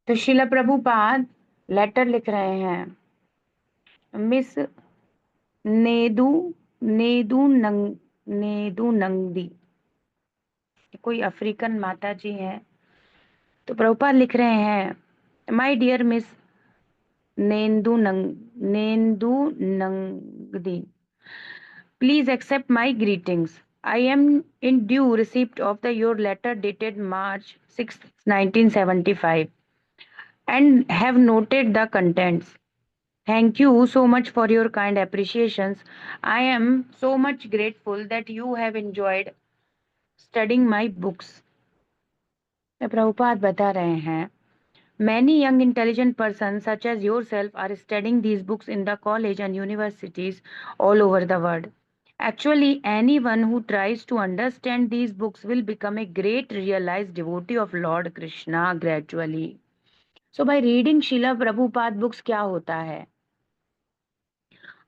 तो शिला प्रभुपाद लेटर लिख रहे हैं मिस नेदू नेदू नंग नेदू नंगदी, कोई अफ्रीकन माता जी हैं। तो प्रभुपाद लिख रहे हैं, माय डियर मिस नेंदू नंगदी, please accept my greetings. I am in due receipt of your letter dated March 6, 1975 and have noted the contents. Thank you so much for your kind appreciations. I am so much grateful that you have enjoyed studying my books. Prabhupada बता रहे हैं, many young intelligent persons such as yourself are studying these books in the college and universities all over the world. Actually, anyone who tries to understand these books will become a great realized devotee of Lord Krishna gradually. So by reading Srila Prabhupada books क्या होता है?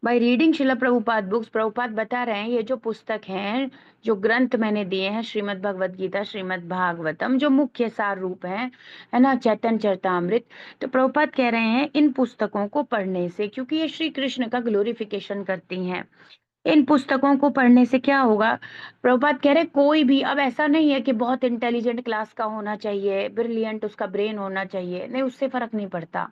By reading Shila Prabhupada books, Prabhupada बता रहे हैं ये जो पुस्तक हैं, जो ग्रंथ मैंने दिए हैं, श्रीमद् भगवद गीता, श्रीमद् भागवतम, जो मुख्य सार रूप हैं, है ना, चैतन्य चरितामृत। तो प्रभुपाद कह रहे हैं इन पुस्तकों को पढ़ने से, क्योंकि ये श्री कृष्ण का ग्लोरिफिकेशन करती हैं, इन पुस्तकों को पढ़ने से क्या होगा? प्रभुपाद कह रहे कोई भी, अब ऐसा नहीं है कि बहुत इंटेलिजेंट क्लास का होना चाहिए, ब्रिलियंट उसका ब्रेन होना चाहिए, नहीं, उससे फर्क नहीं पड़ता,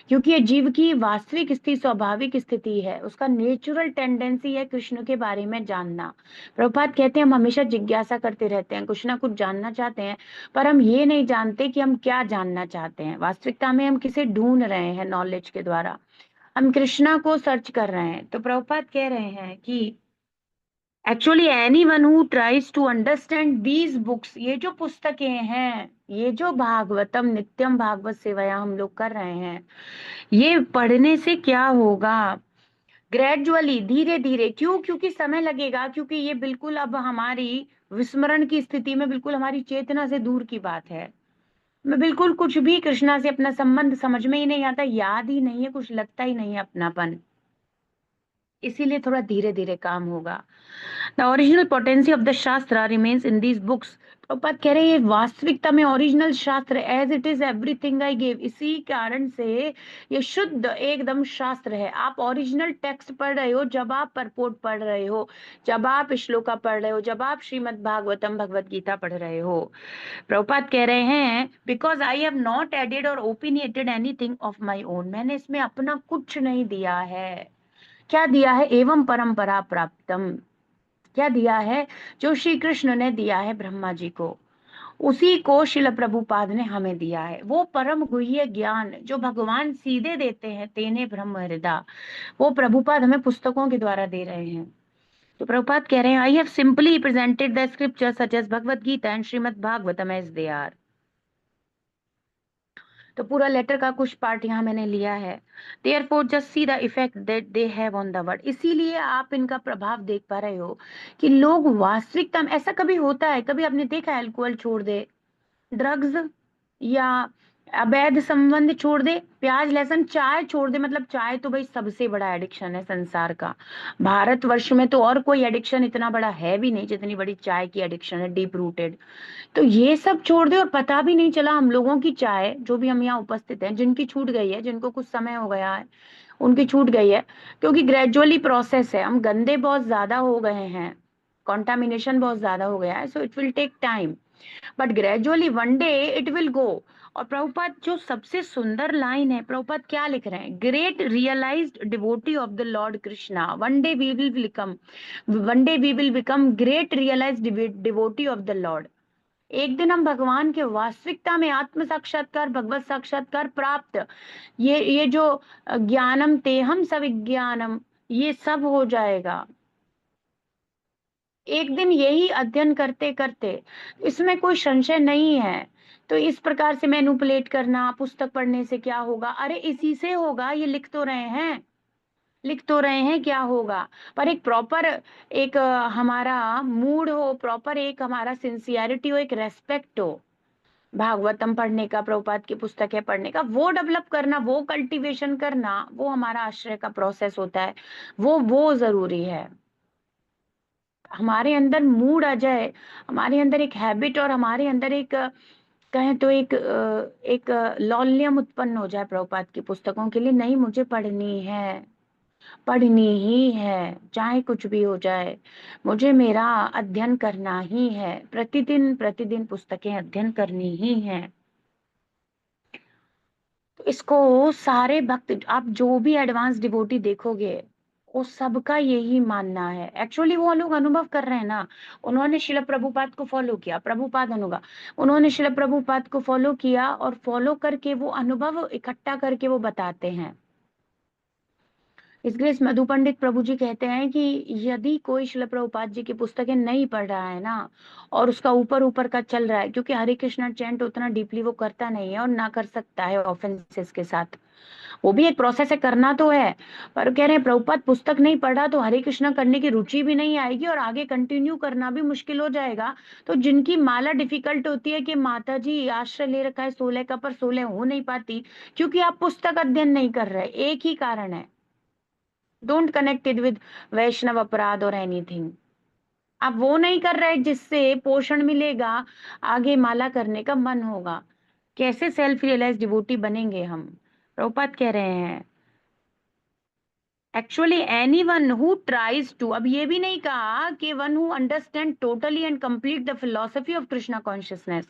क्योंकि ये जीव की वास्तविक स्थिति, स्वाभाविक स्थिति है, उसका नेचुरल टेंडेंसी है कृष्ण के बारे में जानना। प्रभुपाद कहते हैं हम हमेशा जिज्ञासा करते रहते हैं, कुछ ना कुछ जानना चाहते हैं, पर हम ये नहीं जानते कि हम क्या जानना चाहते हैं। वास्तविकता में हम किसे ढूंढ रहे हैं, नॉलेज के द्वारा हम कृष्णा को सर्च कर रहे हैं। तो प्रभुपाद कह रहे हैं कि actually anyone who tries to understand these books, ये जो पुस्तकें हैं, ये जो भागवतम नित्यम भागवत सेवाया हम लोग कर रहे हैं, ये पढ़ने से क्या होगा? ग्रेजुअली, धीरे धीरे। क्यों? क्योंकि समय लगेगा, क्योंकि ये बिल्कुल अब हमारी विस्मरण की स्थिति में, बिल्कुल हमारी चेतना से दूर की बात है। मैं बिल्कुल कुछ भी कृष्णा से अपना संबंध समझ में ही नहीं आता, याद ही नहीं है, कुछ लगता ही नहीं है अपनापन, इसीलिए थोड़ा धीरे धीरे काम होगा। The original potency of the shastra remains in these books. Prabhupada कह रहे हैं ये वास्तविकता में original shastra as it is everything I give, इसी कारण से ये शुद्ध एकदम शास्त्र है। आप ओरिजिनल टेक्स्ट पढ़ रहे हो, जब आप परपोर्ट पढ़ रहे हो, जब आप श्लोका पढ़ रहे हो, जब आप श्रीमद् भागवतम भगवत गीता पढ़ रहे हो। प्रभुपाद कह रहे हैं because I have not added और opinionated anything of my own, मैंने इसमें अपना कुछ नहीं दिया है। क्या दिया है? एवं परंपरा प्राप्तम, क्या दिया है? जो श्री कृष्ण ने दिया है ब्रह्मा जी को, उसी को शिल प्रभुपाद ने हमें दिया है। वो परम गुह्य ज्ञान जो भगवान सीधे देते हैं, तेने ब्रह्म हृदय, वो प्रभुपाद हमें पुस्तकों के द्वारा दे रहे हैं। तो प्रभुपाद कह रहे हैं I have simply presented the scripture such as Bhagavad Gita and Srimad Bhagavatam as they are. तो पूरा लेटर का कुछ पार्ट यहाँ मैंने लिया है। Therefore just see the effect that they have on the world, इसीलिए आप इनका प्रभाव देख पा रहे हो कि लोग वास्तविकता में, ऐसा कभी होता है, कभी आपने देखा अल्कोहल छोड़ दे, ड्रग्स या अवैध संबंध छोड़ दे, प्याज लहसुन, चाय छोड़ दे, मतलब चाय तो भाई सबसे बड़ा एडिक्शन है संसार का। भारतवर्ष में तो और कोई एडिक्शन इतना बड़ा है भी नहीं जितनी बड़ी चाय की एडिक्शन है, डीप रूटेड। तो ये सब छोड़ दे, और पता भी नहीं चला हम लोगों की चाय, जो भी हम यहाँ उपस्थित हैं, जिनकी छूट गई है, जिनको कुछ समय हो गया है उनकी छूट गई है, क्योंकि ग्रेजुअली प्रोसेस है, हम गंदे बहुत ज्यादा हो गए हैं, कॉन्टामिनेशन बहुत ज्यादा हो गया है, so it will take time, but gradually one day it will go. और प्रभुपाद जो सबसे सुंदर लाइन है, प्रभुपाद क्या लिख रहे हैं? Great realized devotee of the Lord Krishna, one day we will become great realized devotee of the Lord. एक दिन हम भगवान के वास्तविकता में आत्म साक्षात्कार, भगवत साक्षात्कार प्राप्त, ये जो ज्ञानम ते हम सविज्ञानम, ये सब हो जाएगा एक दिन, यही अध्ययन करते करते, इसमें कोई संशय नहीं है। तो इस प्रकार से मैनिपुलेट करना, पुस्तक पढ़ने से क्या होगा? अरे इसी से होगा, ये लिख तो रहे हैं, लिख तो रहे हैं क्या होगा, पर एक प्रॉपर, एक हमारा मूड हो, प्रॉपर एक हमारा सिंसियरिटी हो, एक रेस्पेक्ट हो भागवतम पढ़ने का, प्रभुपाद की पुस्तक है पढ़ने का, वो डेवलप करना, वो कल्टीवेशन करना, वो हमारा आश्रय का प्रोसेस होता है, वो जरूरी है। हमारे अंदर मूड आ जाए, हमारे अंदर एक हैबिट और हमारे अंदर एक कहें तो एक लौल्यम उत्पन्न हो जाए प्रभुपाद की पुस्तकों के लिए। नहीं, मुझे पढ़नी है, पढ़नी ही है, चाहे कुछ भी हो जाए, मुझे मेरा अध्ययन करना ही है, प्रतिदिन प्रतिदिन पुस्तकें अध्ययन करनी ही है। तो इसको सारे भक्त, आप जो भी एडवांस डिवोटी देखोगे, वो सबका यही मानना है। एक्चुअली वो लोग अनुभव कर रहे हैं ना, उन्होंने शिल प्रभुपाद को फॉलो किया, प्रभुपाद अनुगा, उन्होंने शिल प्रभुपाद को फॉलो किया और फॉलो करके वो अनुभव इकट्ठा करके वो बताते हैं। इसलिए इस मधु पंडित प्रभु जी कहते हैं कि यदि कोई शिल प्रभुपाद जी की पुस्तकें नहीं पढ़ रहा है ना, और उसका ऊपर ऊपर का चल रहा है, क्योंकि हरे कृष्णा चैंट उतना डीपली वो करता नहीं है और ना कर सकता है ऑफेंसेस के साथ, वो भी एक प्रोसेस है, करना तो है। पर कह रहे हैं प्रभुपाद पुस्तक नहीं पढ़ा तो हरे कृष्णा करने की रुचि भी नहीं आएगी और आगे कंटिन्यू करना भी मुश्किल हो जाएगा। तो जिनकी माला डिफिकल्ट होती है कि माता जी आश्रय ले रखा है 16 का, पर 16 हो नहीं पाती, क्योंकि आप पुस्तक अध्ययन नहीं कर रहे, एक ही कारण है, डोंट कनेक्टेड विद वैष्णव अपराध और एनीथिंग। आप वो नहीं कर रहे जिससे पोषण मिलेगा, आगे माला करने का मन होगा। कैसे सेल्फ रियलाइज डिवोटी बनेंगे हम? प्रभुपाद कह रहे हैं actually anyone who tries to, अब ये भी नहीं कहा कि one who understand totally and complete the philosophy of Krishna consciousness,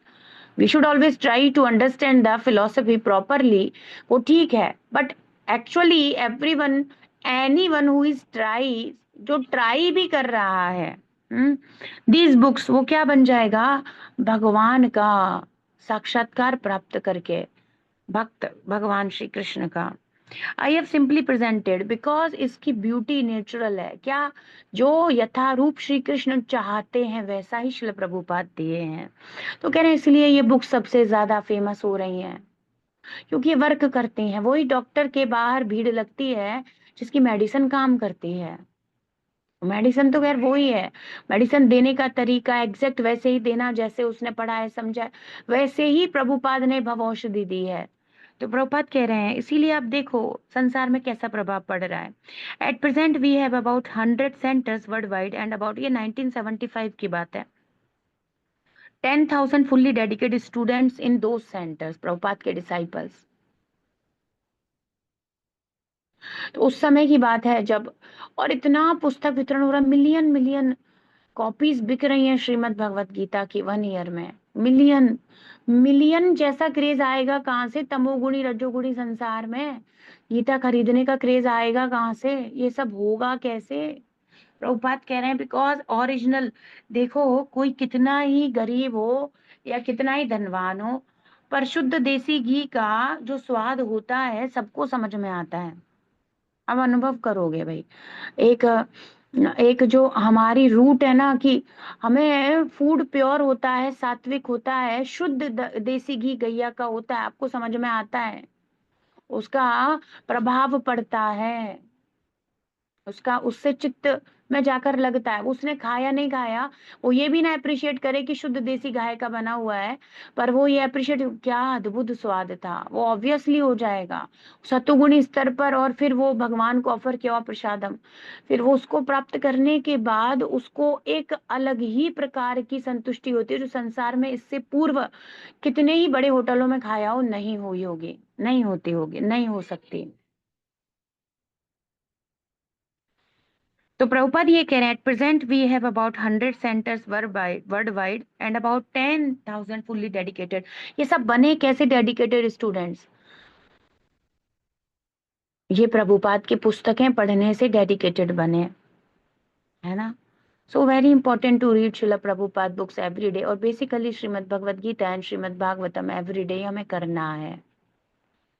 we should always try to understand the philosophy properly, वो ठीक है, but actually everyone, anyone who is try, जो ट्राई भी कर रहा है दीज बुक्स, वो क्या बन जाएगा? भगवान का साक्षात्कार प्राप्त करके, भक्त भगवान श्री कृष्ण का। आई हैव सिंपली प्रेजेंटेड बिकॉज इसकी ब्यूटी नेचुरल है, क्या जो यथारूप श्री कृष्ण चाहते हैं वैसा ही शिल प्रभुपाद दिए हैं। तो कह रहे हैं इसलिए ये बुक सबसे ज्यादा फेमस हो रही हैं, क्योंकि ये वर्क करती हैं। वही डॉक्टर के बाहर भीड़ लगती है जिसकी मेडिसिन काम करती है। मेडिसिन तो खैर वो ही है, मेडिसिन देने का तरीका एग्जैक्ट वैसे ही देना जैसे उसने पढ़ा है समझा है, वैसे ही प्रभुपाद ने भव औषधि दी है। तो प्रभुपाद कह रहे हैं इसीलिए आप देखो संसार में कैसा प्रभाव पड़ रहा है। At present we have about 100 centres worldwide and about, ये 1975 की बात है, 10,000 फुल्ली डेडिकेटेड स्टूडेंट्स इन दो सेंटर्स, प्रभुपाद के डिसाइपल्स। तो उस समय की बात है जब, और इतना पुस्तक वितरण हो रहा, मिलियन मिलियन कॉपीज बिक रही हैं श्रीमद् भगवत गीता की 1 ईयर में। मिलियन मिलियन जैसा क्रेज आएगा कहाँ से तमोगुणी रजोगुणी संसार में? गीता खरीदने का क्रेज आएगा कहाँ से? ये सब होगा कैसे? प्रभुपाद कह रहे हैं बिकॉज ओरिजिनल, देखो कोई कितना ही गरीब हो या कितना ही धनवान हो, पर शुद्ध देसी घी का जो स्वाद होता है सबको समझ में आता है। अब अनुभव करोगे भाई, एक एक जो हमारी रूट है ना कि हमें फूड प्योर होता है, सात्विक होता है, शुद्ध देसी घी गैया का होता है, आपको समझ में आता है, उसका प्रभाव पड़ता है, उसका उससे चित्त में जाकर लगता है। उसने खाया नहीं खाया, वो ये भी ना अप्रिशिएट करे कि शुद्ध देसी गाय का बना हुआ है, पर वो ये अप्रिशिएट, क्या अद्भुत स्वाद था, वो ऑब्वियसली हो जाएगा सतुगुणी स्तर पर। और फिर वो भगवान को ऑफर किया हुआ प्रसादम, फिर वो उसको प्राप्त करने के बाद उसको एक अलग ही प्रकार की संतुष्टि होती है, जो संसार में इससे पूर्व कितने ही बड़े होटलों में खाया हो नहीं हुई होगी, नहीं होती होगी, नहीं हो सकती। तो प्रभुपाद ये कह रहे हैं at present we have about 100 centres worldwide and about 10,000 fully dedicated. ये सब बने कैसे डेडिकेटेड स्टूडेंट्स? ये प्रभुपाद की पुस्तकें पढ़ने से डेडिकेटेड बने, है ना। So very important to read Srila Prabhupada books every day, और basically Srimad Bhagavad Gita and Srimad Bhagavatam every day हमें करना है,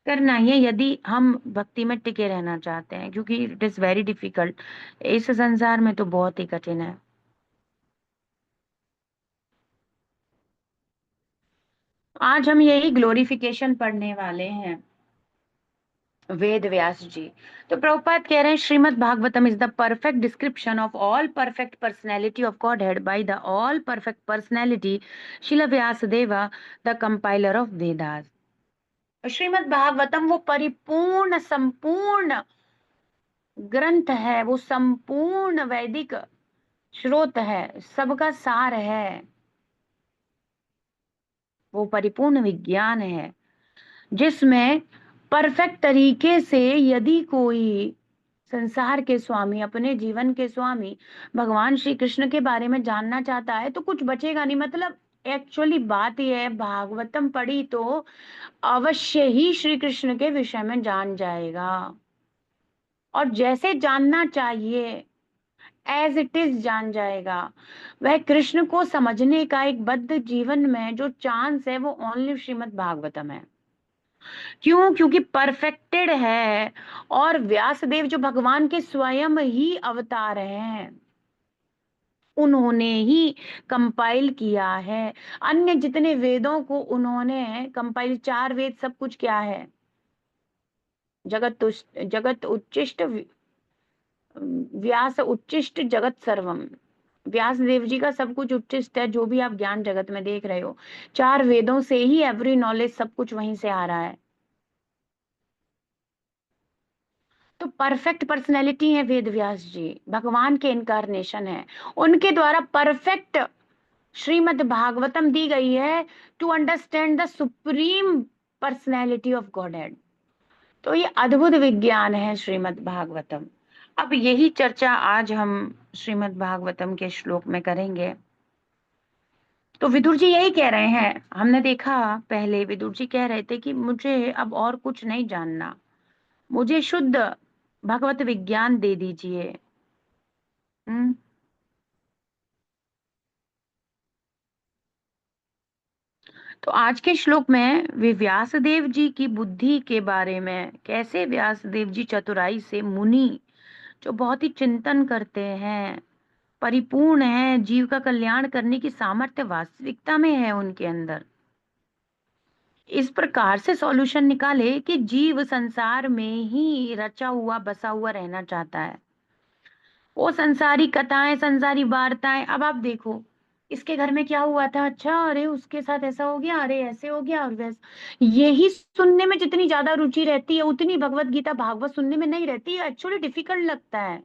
करना ही है यदि हम भक्ति में टिके रहना चाहते हैं, क्योंकि इट इज वेरी डिफिकल्ट, इस संसार में तो बहुत ही कठिन है। आज हम यही ग्लोरिफिकेशन पढ़ने वाले हैं, वेद व्यास जी। तो प्रभुपाद कह रहे हैं Srimad Bhagavatam is the perfect description of all perfect personality of godhead by the all perfect personality Srila Vyasadeva, the compiler of Vedas. Srimad Bhagavatam वो परिपूर्ण संपूर्ण ग्रंथ है, वो संपूर्ण वैदिक स्रोत है, सबका सार है। वो परिपूर्ण विज्ञान है जिसमें परफेक्ट तरीके से यदि कोई संसार के स्वामी, अपने जीवन के स्वामी भगवान श्री कृष्ण के बारे में जानना चाहता है तो कुछ बचेगा नहीं। मतलब एक्चुअली बात यह है, भागवतम पढ़ी तो अवश्य ही श्री कृष्ण के विषय में जान जाएगा, और जैसे जानना चाहिए एज इट इज जान जाएगा। वह कृष्ण को समझने का एक बद्ध जीवन में जो चांस है वो ओनली श्रीमद् भागवतम है। क्यों? क्योंकि परफेक्टेड है, और व्यासदेव जो भगवान के स्वयं ही अवतार हैं, उन्होंने ही कंपाइल किया है। अन्य जितने वेदों को उन्होंने कंपाइल, 4 वेद सब कुछ क्या है, जगत उच्चिष्ट व्यास उच्चिष्ट जगत सर्वम। व्यास देव जी का सब कुछ उच्चिष्ट है, जो भी आप ज्ञान जगत में देख रहे हो, 4 वेदों से ही एवरी नॉलेज सब कुछ वहीं से आ रहा है। तो परफेक्ट पर्सनैलिटी है वेद व्यास जी, भगवान के इनकारनेशन है, उनके द्वारा परफेक्ट श्रीमद् भागवतम दी गई है to understand the supreme personality of Godhead. तो ये अद्भुत विज्ञान है श्रीमद् भागवतम। अब यही चर्चा आज हम श्रीमद् भागवतम के श्लोक में करेंगे। तो विदुर जी यही कह रहे हैं, हमने देखा पहले विदुर जी कह रहे थे कि मुझे अब और कुछ नहीं जानना, मुझे शुद्ध भगवत विज्ञान दे दीजिए। हम्म। तो आज के श्लोक में वे व्यासदेव जी की बुद्धि के बारे में, कैसे व्यासदेव जी चतुराई से मुनि जो बहुत ही चिंतन करते हैं, परिपूर्ण है, जीव का कल्याण करने की सामर्थ्य वास्तविकता में है उनके अंदर, इस प्रकार से सॉल्यूशन निकाले कि जीव संसार में ही रचा हुआ बसा हुआ रहना चाहता है। वो संसारी कथाएं, संसारी वार्ताएं, अब आप देखो इसके घर में क्या हुआ था, अच्छा अरे उसके साथ ऐसा हो गया, अरे ऐसे हो गया और वैसे, यही सुनने में जितनी ज्यादा रुचि रहती है उतनी भगवत गीता भागवत सुनने में नहीं रहती है। एक्चुअली डिफिकल्ट लगता है,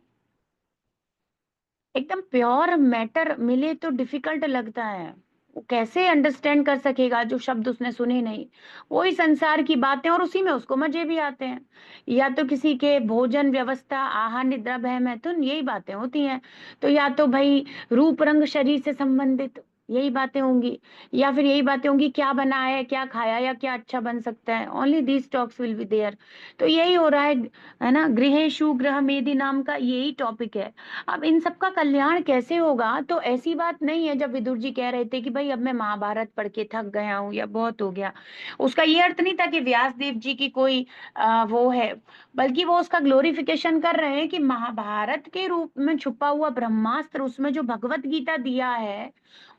एकदम प्योर मैटर मिले तो डिफिकल्ट लगता है। वो कैसे अंडरस्टैंड कर सकेगा जो शब्द उसने सुने नहीं। वही संसार की बातें, और उसी में उसको मजे भी आते हैं। या तो किसी के भोजन व्यवस्था, आहार निद्रा भय मैथुन, यही बातें होती हैं। तो या तो भाई रूप रंग शरीर से संबंधित यही बातें होंगी, या फिर यही बातें होंगी क्या बना है, क्या खाया, या क्या अच्छा बन सकता है। Only these talks will be there. तो यही हो रहा है ना, गृहेशु गृह मेदि नाम का यही टॉपिक है। अब इन सबका कल्याण कैसे होगा? तो ऐसी बात नहीं है जब विदुर जी कह रहे थे कि भाई अब मैं महाभारत पढ़ के थक गया हूँ या बहुत हो गया, उसका ये अर्थ नहीं था कि व्यास देव जी की कोई वो है, बल्कि वो उसका ग्लोरिफिकेशन कर रहे हैं कि महाभारत के रूप में छुपा हुआ ब्रह्मास्त्र, उसमें जो भगवत गीता दिया है,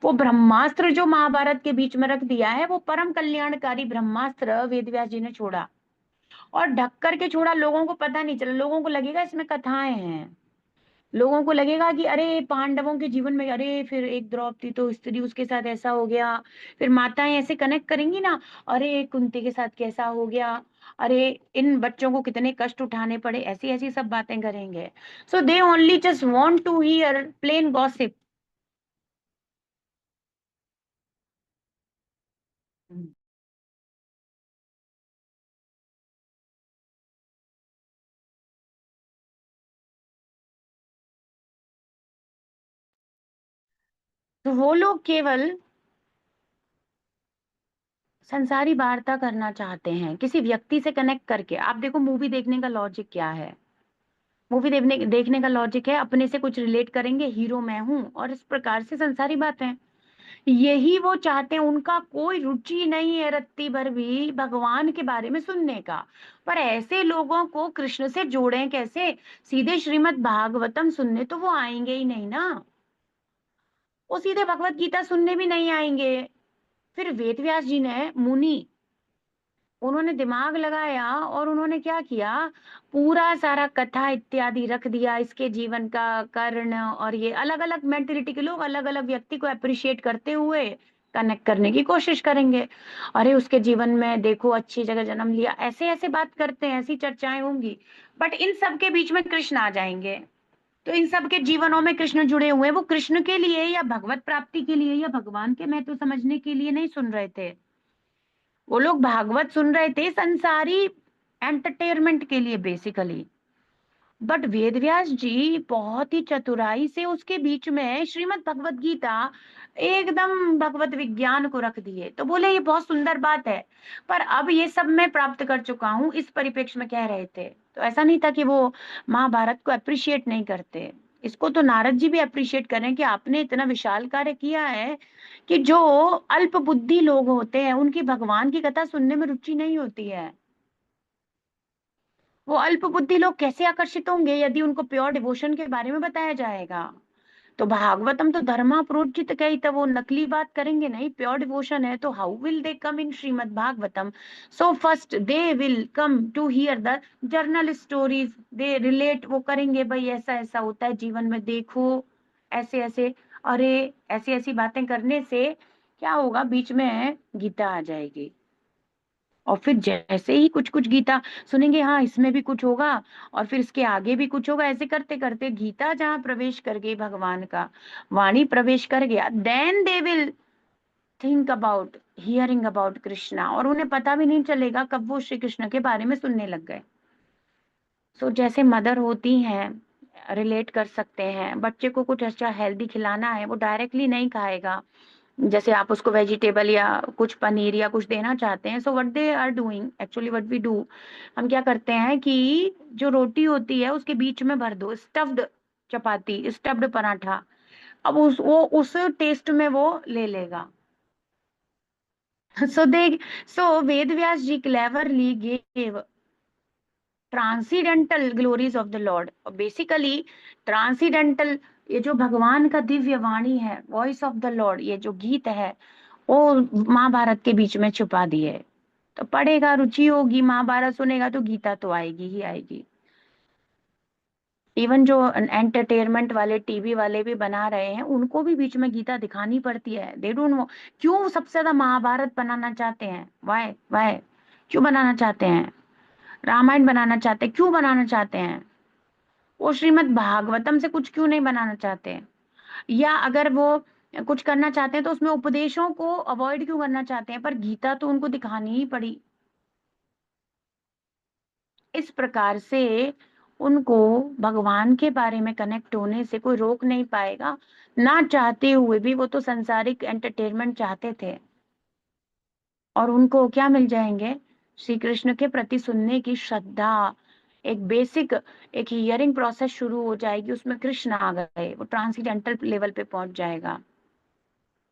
वो ब्रह्मास्त्र जो महाभारत के बीच में रख दिया है, वो परम कल्याणकारी ब्रह्मास्त्र वेद व्यास जी ने छोड़ा, और ढक करके छोड़ा। लोगों को पता नहीं चला, लोगों को लगेगा इसमें कथाएं हैं, लोगों को लगेगा कि अरे पांडवों के जीवन में, अरे फिर एक द्रौपदी तो स्त्री, उसके साथ ऐसा हो गया, फिर माताएं ऐसे कनेक्ट करेंगी ना, अरे कुंती के साथ कैसा हो गया, अरे इन बच्चों को कितने कष्ट उठाने पड़े, ऐसी ऐसी सब बातें करेंगे। So they only just want to hear plain gossip. तो वो लोग केवल संसारी वार्ता करना चाहते हैं किसी व्यक्ति से कनेक्ट करके। आप देखो मूवी देखने का लॉजिक क्या है, मूवी देखने देखने का लॉजिक है अपने से कुछ रिलेट करेंगे, हीरो मैं हूं, और इस प्रकार से संसारी बातें यही वो चाहते हैं। उनका कोई रुचि नहीं है रत्ती भर भी भगवान के बारे में सुनने का। पर ऐसे लोगों को कृष्ण से जोड़ें कैसे? सीधे श्रीमद् भागवतम सुनने तो वो आएंगे ही नहीं ना, वो सीधे भगवत गीता सुनने भी नहीं आएंगे। फिर वेद व्यास जी ने मुनि, उन्होंने दिमाग लगाया और उन्होंने क्या किया, पूरा सारा कथा इत्यादि रख दिया, इसके जीवन का कर्ण, और ये अलग अलग मेंटेलिटी के लोग अलग अलग व्यक्ति को अप्रिशिएट करते हुए कनेक्ट करने की कोशिश करेंगे। अरे उसके जीवन में देखो अच्छी जगह जन्म लिया, ऐसे ऐसे बात करते हैं, ऐसी चर्चाएं होंगी। बट इन सब के बीच में कृष्ण आ जाएंगे, तो इन सब के जीवनों में कृष्ण जुड़े हुए हैं। वो कृष्ण के लिए या भगवत प्राप्ति के लिए या भगवान के महत्व समझने के लिए नहीं सुन रहे थे, वो लोग भागवत सुन रहे थे संसारी एंटरटेनमेंट के लिए बेसिकली। बट वेदव्यास जी बहुत ही चतुराई से उसके बीच में श्रीमद् भगवत गीता एकदम भगवत विज्ञान को रख दिए। तो बोले ये बहुत सुंदर बात है, पर अब ये सब मैं प्राप्त कर चुका हूँ, इस परिप्रेक्ष्य में कह रहे थे। तो ऐसा नहीं था कि वो महाभारत को अप्रिशिएट नहीं करते। इसको तो नारद जी भी अप्रिशिएट करें कि आपने इतना विशाल कार्य किया है कि जो अल्प बुद्धि लोग होते हैं उनकी भगवान की कथा सुनने में रुचि नहीं होती है। वो अल्प बुद्धि लोग कैसे आकर्षित होंगे यदि उनको प्योर डिवोशन के बारे में बताया जाएगा। तो भागवतम तो धर्मा प्रोज्झित कही, तो वो नकली बात करेंगे नहीं, प्योर डिवोशन है तो how will they come in Srimad Bhagavatam. So first they will come to hear the general stories, they relate, वो करेंगे भाई ऐसा ऐसा होता है जीवन में, देखो ऐसे ऐसे। अरे ऐसी ऐसी बातें करने से क्या होगा, बीच में गीता आ जाएगी। और फिर जैसे ही कुछ कुछ गीता सुनेंगे, हाँ इसमें भी कुछ होगा और फिर इसके आगे भी कुछ होगा, ऐसे करते करते गीता जहां प्रवेश कर गई, भगवान का वाणी प्रवेश कर गया, then they will think about hearing about Krishna, और उन्हें पता भी नहीं चलेगा कब वो श्री कृष्ण के बारे में सुनने लग गए। सो जैसे मदर होती हैं, रिलेट कर सकते हैं, बच्चे को कुछ अच्छा हेल्दी खिलाना है वो डायरेक्टली नहीं खाएगा, जैसे आप उसको वेजिटेबल या कुछ पनीर या कुछ देना चाहते हैं। So what they are doing actually, what we do, हम क्या करते हैं कि जो रोटी होती है उसके बीच में भर दो स्टफ्ड चपाती, स्टफ्ड पराठा, अब वो उस टेस्ट में वो ले लेगा। So they so Veda Vyasa ji cleverly gave transcendental glories of the lord. Basically transcendental, ये जो भगवान का दिव्य वाणी है, वॉइस ऑफ द लॉर्ड, ये जो गीत है वो महाभारत के बीच में छुपा दिए। तो पढ़ेगा, रुचि होगी, महाभारत सुनेगा तो गीता तो आएगी ही आएगी। इवन जो एंटरटेनमेंट वाले टीवी वाले भी बना रहे हैं उनको भी बीच में गीता दिखानी पड़ती है। दे डोंट नो क्यों सबसे ज्यादा महाभारत बनाना चाहते हैं, वाई वाई, क्यों बनाना चाहते हैं, रामायण बनाना चाहते हैं, क्यों बनाना चाहते हैं, वो श्रीमद् भागवतम से कुछ क्यों नहीं बनाना चाहते हैं? या अगर वो कुछ करना चाहते हैं तो उसमें उपदेशों को अवॉइड क्यों करना चाहते हैं, पर गीता तो उनको दिखानी ही पड़ी। इस प्रकार से उनको भगवान के बारे में कनेक्ट होने से कोई रोक नहीं पाएगा, ना चाहते हुए भी। वो तो संसारिक एंटरटेनमेंट चाहते थे, और उनको क्या मिल जाएंगे, श्री कृष्ण के प्रति सुनने की श्रद्धा, एक बेसिक एक हियरिंग प्रोसेस शुरू हो जाएगी, उसमें कृष्ण आ गए, वो ट्रांसीडेंटल लेवल पे पहुंच जाएगा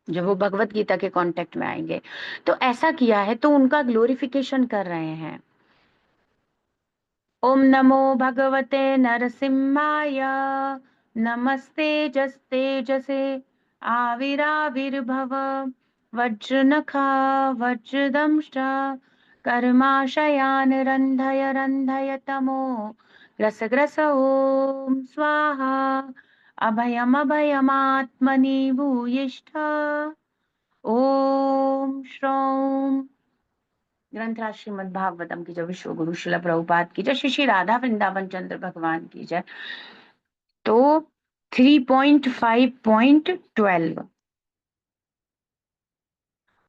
जब वो भगवत गीता के कांटेक्ट में आएंगे। तो ऐसा किया है, तो उनका ग्लोरिफिकेशन कर रहे हैं। ओम नमो भगवते नरसिम्हाय, नमस्ते जस्ते जसे आविराविर्भव, वज्रनखा वज्रदंष्ट कर्माशयान रंधय रंधय तमो ग्रस ग्रस ओम स्वाहा, अभयम अभयमात्मनि भूयिष्ठ ओम श्रौम। ग्रंथराज श्रीमद् भागवतम की जय, विश्व गुरु शिल प्रभुपाद की जय, श्री श्री राधा वृंदावन चंद्र भगवान की जय। तो 3.5.12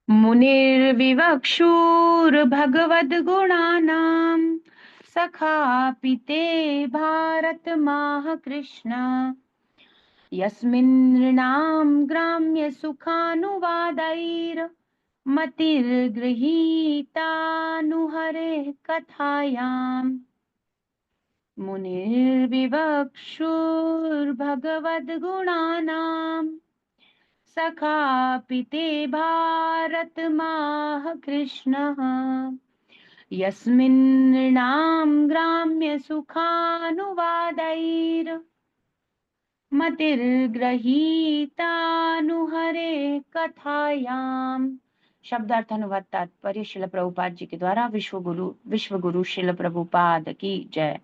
मुनिर्विवक्षुर्भगवद्गुणानां सखापिते भारत माह कृष्ण, यस्मिन् नृणां ग्राम्य सुखानुवादैर् मतिर्गृहीतानुहरे कथायाम्। मुनिर्विवक्षुर्भगवद्गुणानां सखापि ते भारतमाह कृष्णः, यस्मिन् नृणां ग्राम्य सुखानुवादैर् मतिर्गृहीतानुहरे कथायाम्। शब्दार्थ अनुवाद तात्पर्य शिल प्रभुपाद जी के द्वारा, विश्व गुरु शिल प्रभुपाद की जय।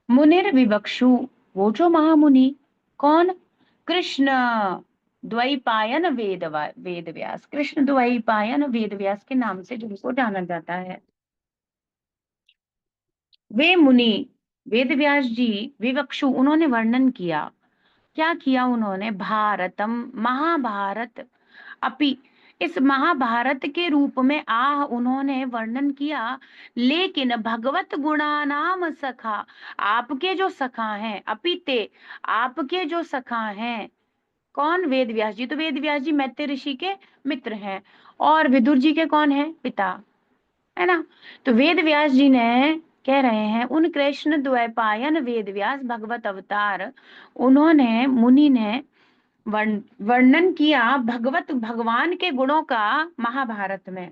मुनिर विवक्षु, वो जो महामुनि, कौन, कृष्ण द्वैपायन वेद व्यास, कृष्ण द्वैपायन वेद व्यास के नाम से जिनको जाना जाता है, वे मुनि वेद व्यास जी विवक्षु, उन्होंने वर्णन किया, क्या किया उन्होंने, भारतम महाभारत, अपि इस महाभारत के रूप में आह उन्होंने वर्णन किया। लेकिन भगवत गुणानाम सखा, आपके जो सखा हैं, अपिते आपके जो सखा हैं, कौन? वेद व्यास जी। तो वेद व्यास जी मैत्रेय ऋषि के मित्र हैं, और विदुर जी के कौन है? पिता, है ना। तो वेद व्यास जी ने कह रहे हैं, उन कृष्ण द्वैपायन वेद व्यास भगवत अवतार, उन्होंने मुनि ने वर्णन किया भगवत भगवान के गुणों का महाभारत में।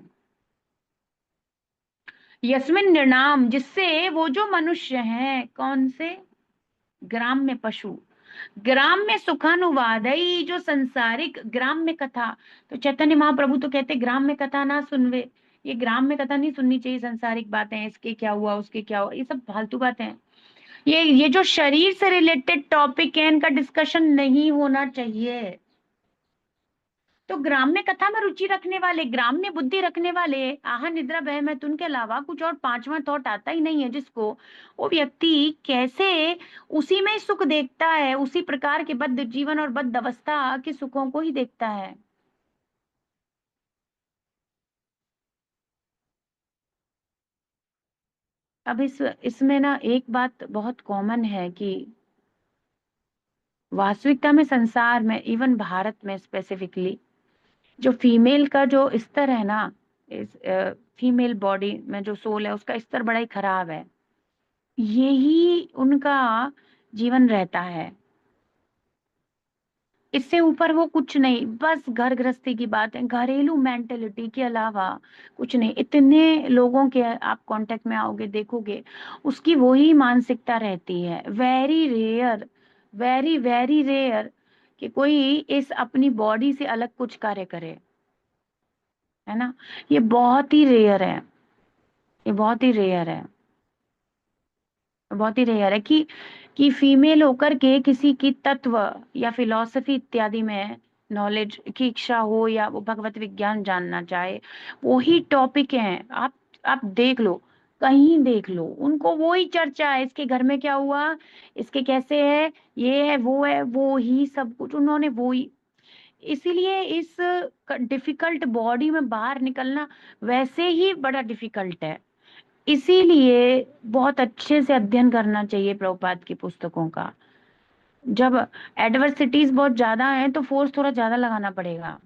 यस्मिन निर्णाम, जिससे वो जो मनुष्य हैं, कौन से? ग्राम में पशु, ग्राम में सुखानुवादई, जो संसारिक ग्राम में कथा। तो चैतन्य महाप्रभु तो कहते ग्राम में कथा ना सुनवे। ये ग्राम में कथा नहीं सुननी चाहिए, संसारिक बातें, इसके क्या हुआ, उसके क्या हुआ, ये सब फालतू बातें हैं। ये जो शरीर से रिलेटेड टॉपिक है, इनका डिस्कशन नहीं होना चाहिए। तो ग्राम्य कथा में रुचि रखने वाले, ग्राम्य बुद्धि रखने वाले, आहा निद्रा भय मैथुन के अलावा कुछ और पांचवा थॉट आता ही नहीं है जिसको, वो व्यक्ति कैसे उसी में सुख देखता है, उसी प्रकार के बद्ध जीवन और बद्ध अवस्था के सुखों को ही देखता है। अब इसमें ना एक बात बहुत कॉमन है कि वास्तविकता में, संसार में, इवन भारत में स्पेसिफिकली, जो फीमेल का जो स्तर है ना, इस फीमेल बॉडी में जो सोल है, उसका स्तर बड़ा ही खराब है। यही उनका जीवन रहता है, इससे ऊपर वो कुछ नहीं। बस घर गृहस्थी की बात है, घरेलू मेंटेलिटी के अलावा कुछ नहीं। इतने लोगों के आप कांटेक्ट में आओगे, देखोगे, उसकी वही मानसिकता रहती है। Very rare, very very rare कि कोई इस अपनी बॉडी से अलग कुछ कार्य करे, है ना। ये बहुत ही रेयर है, ये बहुत ही रेयर है, बहुत ही रेयर है कि फीमेल होकर के किसी की तत्व या फिलॉसफी इत्यादि में नॉलेज की इच्छा हो, या वो भगवत विज्ञान जानना चाहे। वही टॉपिक है, आप देख लो, कहीं देख लो, उनको वो ही चर्चा है, इसके घर में क्या हुआ, इसके कैसे है, ये है, वो ही सब कुछ उन्होंने वो ही। इसीलिए इस डिफिकल्ट बॉडी में बाहर निकलना वैसे ही बड़ा डिफिकल्ट है। इसीलिए बहुत अच्छे से अध्ययन करना चाहिए प्रभुपाद की पुस्तकों का। जब एडवर्सिटीज बहुत ज्यादा है तो फोर्स थोड़ा ज्यादा लगाना पड़ेगा।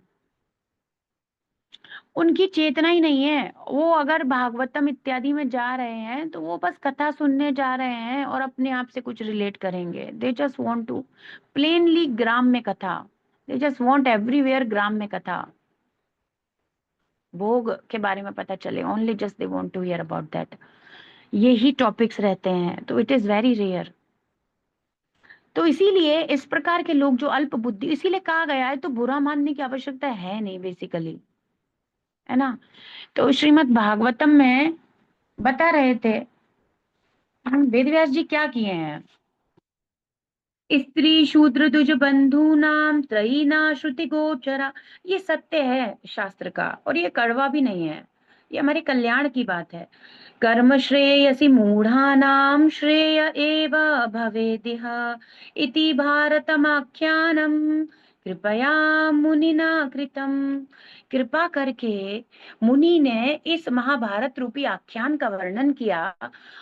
उनकी चेतना ही नहीं है। वो अगर भागवतम इत्यादि में जा रहे हैं तो वो बस कथा सुनने जा रहे हैं और अपने आप से कुछ रिलेट करेंगे। They just want to plainly ग्राम में कथा, दे जस्ट वांट एवरीवेयर ग्राम में कथा, भोग के बारे में पता चले, only just they want to hear about that. यही टॉपिक्स रहते हैं, तो इट इज वेरी रेयर। तो इसीलिए इस प्रकार के लोग जो अल्प बुद्धि, इसीलिए कहा गया है, तो बुरा मानने की आवश्यकता है नहीं बेसिकली, है ना। तो श्रीमद् भागवतम में बता रहे थे हम, वेद व्यास जी क्या किए हैं। स्त्री शूद्र द्विज बंधु नाम त्रयी ना श्रुति गोचरा, ये सत्य है शास्त्र का, और ये कड़वा भी नहीं है, ये हमारे कल्याण की बात है। कर्म श्रेयसि मूढ़ानाम श्रेय एव भवेदिह इति भारतमाख्यानम कृपया मुनिना कृतम। कृपा करके मुनि ने इस महाभारत रूपी आख्यान का वर्णन किया,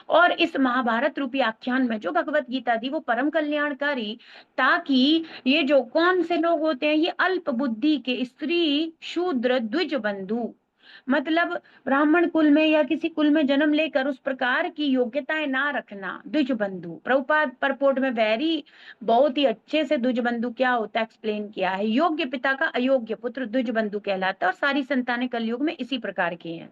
और इस महाभारत रूपी आख्यान में जो भगवत गीता थी वो परम कल्याणकारी, ताकि ये जो कौन से लोग होते हैं, ये अल्प बुद्धि के स्त्री शूद्र द्विज बंधु, मतलब ब्राह्मण कुल में या किसी कुल में जन्म लेकर उस प्रकार की योग्यताएं ना रखना, द्विज बंधु। प्रभुपाद परपोर्ट में वेरी बहुत ही अच्छे से द्विज बंधु क्या होता है एक्सप्लेन किया है। योग्य पिता का अयोग्य पुत्र द्विज बंधु कहलाता है, और सारी संतानें कलयुग में इसी प्रकार की हैं।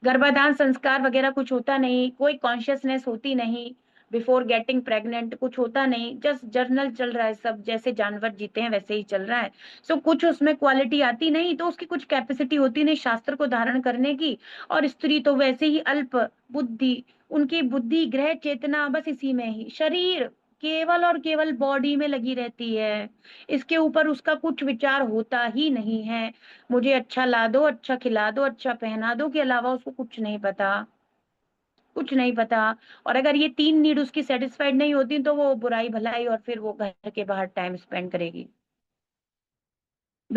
गर्भाधान संस्कार वगैरह कुछ होता नहीं, कोई कॉन्शियसनेस होती नहीं, बिफोर गेटिंग प्रेग्नेंट कुछ होता नहीं, जस्ट जर्नल चल रहा है, सब जैसे जानवर जीते हैं वैसे ही चल रहा है। सो कुछ उसमें क्वालिटी आती नहीं, तो उसकी कुछ कैपेसिटी होती नहीं शास्त्र को धारण करने की। और स्त्री तो वैसे ही अल्प बुद्धि, उनकी बुद्धि ग्रह चेतना बस इसी में ही, शरीर केवल और केवल बॉडी में लगी रहती है, इसके ऊपर उसका कुछ विचार होता ही नहीं है। मुझे अच्छा ला दो, अच्छा खिला दो, अच्छा पहना दो के अलावा उसको कुछ नहीं पता, कुछ नहीं पता। और अगर ये तीन नीड उसकी सेटिस्फाइड नहीं होती तो वो बुराई भलाई और फिर वो घर के बाहर टाइम स्पेंड करेगी।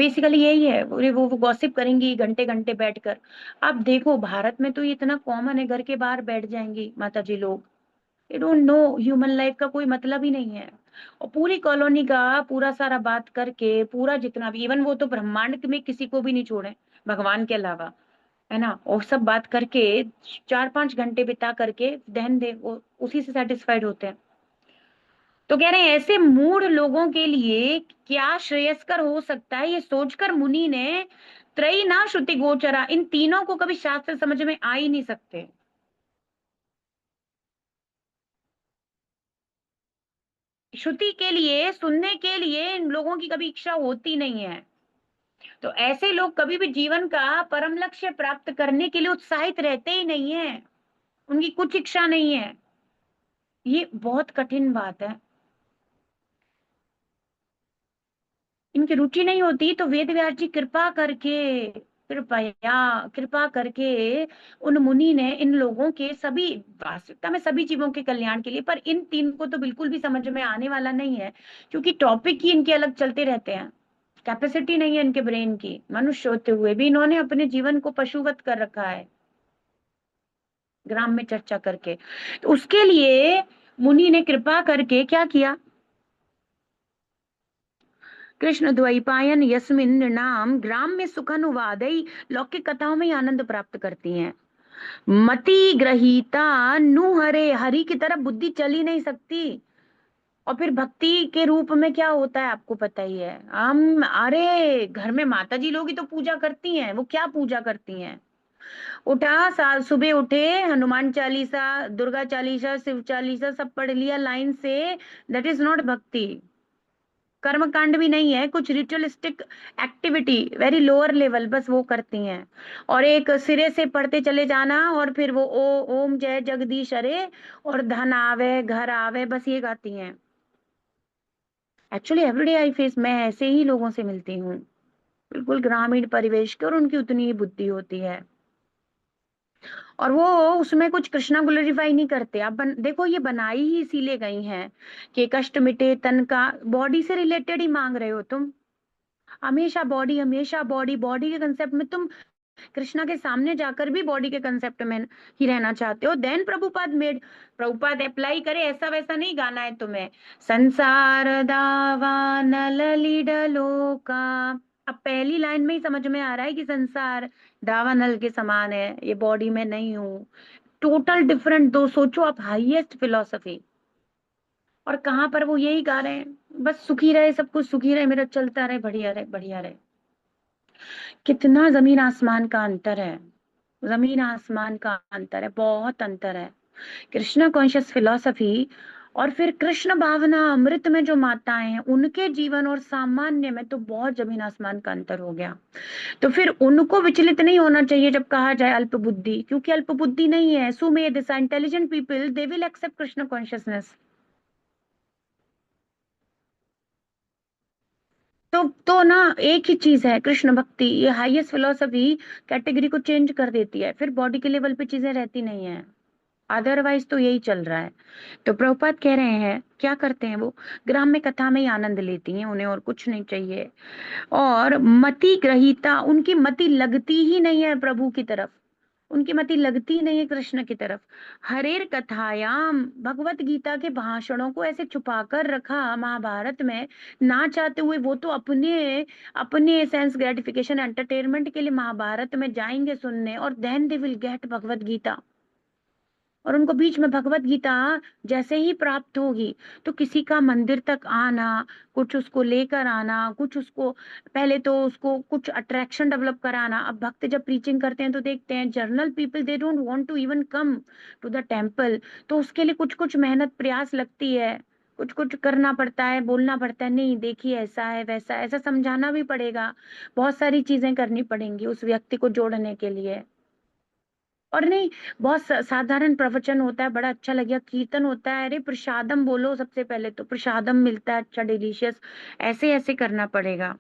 बेसिकली यही है, वो गॉसिप करेंगी घंटे घंटे बैठकर। अब देखो भारत में तो ये इतना कॉमन है, घर के बाहर बैठ जाएंगी माता जी लोग। You don't know, human life का कोई मतलब ही नहीं है। और पूरी कॉलोनी का पूरा सारा बात करके, पूरा जितना भी, इवन वो तो ब्रह्मांड में किसी को भी नहीं छोड़े भगवान के अलावा, है ना, और सब बात करके 4-5 घंटे बिता करके दहन दे, वो उसी से सेटिस्फाइड होते हैं। तो कह रहे हैं ऐसे मूढ़ लोगों के लिए क्या श्रेयस्कर हो सकता है, ये सोचकर मुनि ने त्रयी ना श्रुति गोचरा, इन तीनों को कभी शास्त्र समझ में आ ही नहीं सकते। श्रुति के लिए, सुनने के लिए इन लोगों की कभी इच्छा होती नहीं है। तो ऐसे लोग कभी भी जीवन का परम लक्ष्य प्राप्त करने के लिए उत्साहित रहते ही नहीं है, उनकी कुछ इच्छा नहीं है। ये बहुत कठिन बात है। इनकी रुचि नहीं होती तो वेद व्यास जी कृपया कृपा करके उन मुनि ने इन लोगों के सभी, वास्तविकता में सभी जीवों के कल्याण के लिए, पर इन तीन को तो बिल्कुल भी समझ में आने वाला नहीं है, क्योंकि टॉपिक ही इनके अलग चलते रहते हैं। कैपेसिटी नहीं है इनके ब्रेन की, मनुष्य होते हुए भी इन्होंने अपने जीवन को पशुवत कर रखा है ग्राम में चर्चा करके। तो उसके लिए मुनि ने कृपा करके क्या किया, कृष्ण द्वैपायन यस्मिन नृणाम ग्राम में सुखानुवादई, लौकिक कथाओं में ही आनंद प्राप्त करती हैं। मति ग्रहीता नु हरे, हरि की तरफ बुद्धि चल ही नहीं सकती। और फिर भक्ति के रूप में क्या होता है आपको पता ही है। हम, अरे घर में माता जी लोग ही तो पूजा करती हैं, वो क्या पूजा करती हैं, उठा साल सुबह उठे, हनुमान चालीसा, दुर्गा चालीसा, शिव चालीसा सब पढ़ लिया लाइन से, दैट इज नॉट भक्ति। कर्म कांड भी नहीं है, कुछ ritualistic activity very lower level, बस वो करती हैं। और एक सिरे से पढ़ते चले जाना, और फिर वो ओम जय जगदीश हरे, और धन आवे घर आवे, बस ये गाती हैं। एक्चुअली एवरीडे आई फेस, मैं ऐसे ही लोगों से मिलती हूँ, बिल्कुल ग्रामीण परिवेश के, और उनकी उतनी ही बुद्धि होती है। और वो उसमें कुछ कृष्णा ग्लोरीफाई नहीं करते। आप देखो, ये बनाई ही इसीलिए गई हैं कि कष्ट मिटे तन का, बॉडी से रिलेटेड ही मांग रहे हो तुम, हमेशा बॉडी, हमेशा बॉडी, बॉडी के कंसेप्ट में तुम कृष्णा के सामने जाकर भी बॉडी के कंसेप्ट में ही रहना चाहते हो। Then Prabhupada made, Prabhupada apply करे, ऐसा वैसा नहीं गाना है तुम्हें। संसार दावा नल लीडलो का, अब पहली लाइन में ही समझ में आ रहा है कि संसार दावा नल के समान है, ये बॉडी में नहीं हूं। टोटल डिफरेंट दो, सोचो आप, हाईएस्ट फिलोसफी, और कहाँ पर वो यही गा रहे हैं, बस सुखी रहे, सब कुछ सुखी रहे, मेरा चलता रहे, बढ़िया रहे, बढ़िया रहे। कितना जमीन आसमान का अंतर है, जमीन आसमान का अंतर है, बहुत अंतर है। कृष्णा कॉन्शियस फिलॉसफी और फिर कृष्ण भावना अमृत में जो माताएं हैं, उनके जीवन और सामान्य में तो बहुत जमीन आसमान का अंतर हो गया। तो फिर उनको विचलित नहीं होना चाहिए जब कहा जाए अल्प बुद्धि, क्योंकि अल्प बुद्धि नहीं है, सुमेध intelligent people they will accept Krishna consciousness. तो ना, एक ही चीज है कृष्ण भक्ति, ये हाईएस्ट फिलोसफी कैटेगरी को चेंज कर देती है, फिर बॉडी के लेवल पे चीजें रहती नहीं है। अदरवाइज तो यही चल रहा है। तो प्रभुपाद कह रहे हैं क्या करते हैं वो, ग्राम में कथा में ही आनंद लेती हैं, उन्हें और कुछ नहीं चाहिए। और मति ग्रहीता, उनकी मति लगती ही नहीं है प्रभु की तरफ, उनकी मति लगती नहीं है कृष्ण की तरफ। हरेर कथायाम, भगवत गीता के भाषणों को ऐसे छुपा कर रखा महाभारत में, ना चाहते हुए वो तो अपने अपने सेंस ग्रेटिफिकेशन एंटरटेनमेंट के लिए महाभारत में जाएंगे सुनने, और then they will get Bhagavad Gita. और उनको बीच में भगवत गीता जैसे ही प्राप्त होगी, तो किसी का मंदिर तक आना, कुछ उसको लेकर आना, कुछ उसको, पहले तो उसको कुछ अट्रैक्शन डेवलप कराना। अब भक्त जब प्रीचिंग करते हैं तो देखते हैं general people they don't want to even come to the temple, तो उसके लिए कुछ कुछ मेहनत प्रयास लगती है, कुछ कुछ करना पड़ता है, बोलना पड़ता है, नहीं देखिए ऐसा है वैसा, ऐसा समझाना भी पड़ेगा, बहुत सारी चीजें करनी पड़ेंगी उस व्यक्ति को जोड़ने के लिए। और नहीं, बहुत साधारण प्रवचन होता है, बड़ा अच्छा लगेगा, कीर्तन होता है, अरे प्रसादम बोलो, सबसे पहले तो प्रसादम मिलता है अच्छा डिलीशियस, ऐसे ऐसे करना पड़ेगा,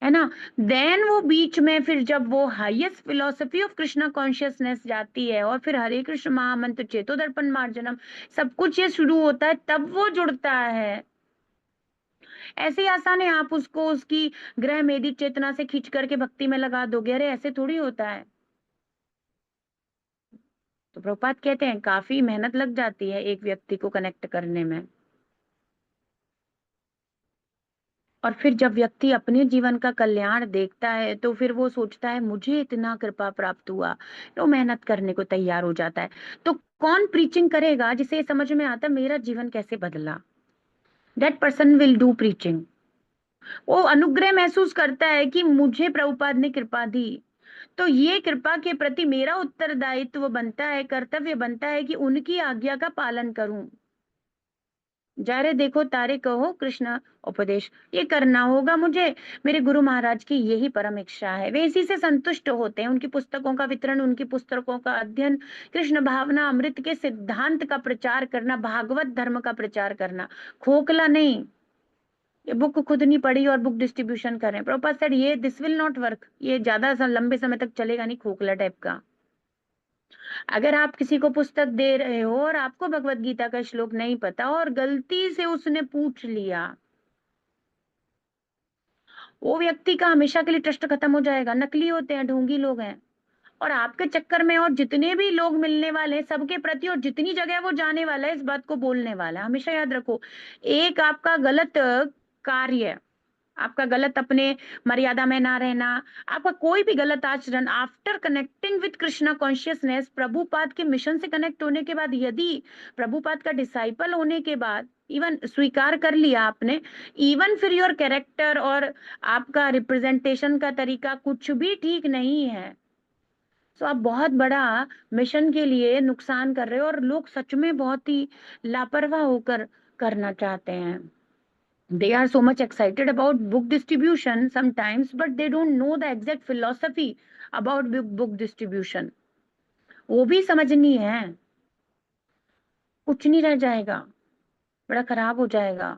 है ना। देन वो बीच में फिर जब वो highest philosophy of Krishna consciousness जाती है, और फिर हरे कृष्ण महामंत्र, चेतो दर्पण मार्जनम, सब कुछ ये शुरू होता है, तब वो जुड़ता है। ऐसे ही आसान है, आप उसको उसकी ग्रह मेदित चेतना से खींच करके भक्ति में लगा दोगे। अरे ऐसे थोड़ी होता है। तो प्रभुपाद कहते हैं काफी मेहनत लग जाती है एक व्यक्ति को कनेक्ट करने में। और फिर जब व्यक्ति अपने जीवन का कल्याण देखता है तो फिर वो सोचता है मुझे इतना कृपा प्राप्त हुआ, तो मेहनत करने को तैयार हो जाता है। तो कौन प्रीचिंग करेगा जिसे ये समझ में आता मेरा जीवन कैसे बदला? That person will do preaching. वो अनुग्रह महसूस करता है कि मुझे प्रभुपाद ने कृपा दी, तो ये कृपा के प्रति मेरा उत्तरदायित्व बनता है, कर्तव्य बनता है कि उनकी आज्ञा का पालन करूं। जा रे देखो तारे कहो कृष्ण उपदेश, ये करना होगा मुझे। मेरे गुरु महाराज की यही परम इच्छा है, वे इसी से संतुष्ट होते हैं। उनकी पुस्तकों का वितरण, उनकी पुस्तकों का अध्ययन, कृष्ण भावना अमृत के सिद्धांत का प्रचार करना, भागवत धर्म का प्रचार करना, खोखला नहीं। ये बुक खुद नहीं पढ़ी और बुक डिस्ट्रीब्यूशन कर रहे हैं। प्रभुपाद सेड ये दिस विल नॉट वर्क, ये ज्यादा लंबे समय तक चलेगा नहीं, खोखला टाइप का। अगर आप किसी को पुस्तक दे रहे हो और आपको भगवत गीता का श्लोक नहीं पता और गलती से उसने पूछ लिया, वो व्यक्ति का हमेशा के लिए ट्रस्ट खत्म हो जाएगा। नकली होते हैं, ढोंगी लोग हैं। और आपके चक्कर में और जितने भी लोग मिलने वाले हैं सबके प्रति, और जितनी जगह वो जाने वाला है इस बात को बोलने वाला है। हमेशा याद रखो, एक आपका गलत कार्य, आपका गलत अपने मर्यादा में ना रहना, आपका कोई भी गलत आचरण, after connecting with Krishna consciousness, Prabhupada के मिशन से कनेक्ट होने के बाद, यदि प्रभुपाद का डिसाइपल होने के बाद इवन स्वीकार कर लिया आपने, इवन फिर योर कैरेक्टर और आपका रिप्रेजेंटेशन का तरीका कुछ भी ठीक नहीं है, तो आप बहुत बड़ा मिशन के लिए नुकसान कर रहे हो। और लोग सच में बहुत ही लापरवाह होकर करना चाहते हैं। They are so much excited about book distribution sometimes, but they don't know the exact philosophy about book distribution. वो भी समझनी है, कुछ नहीं रह जाएगा, बड़ा खराब हो जाएगा।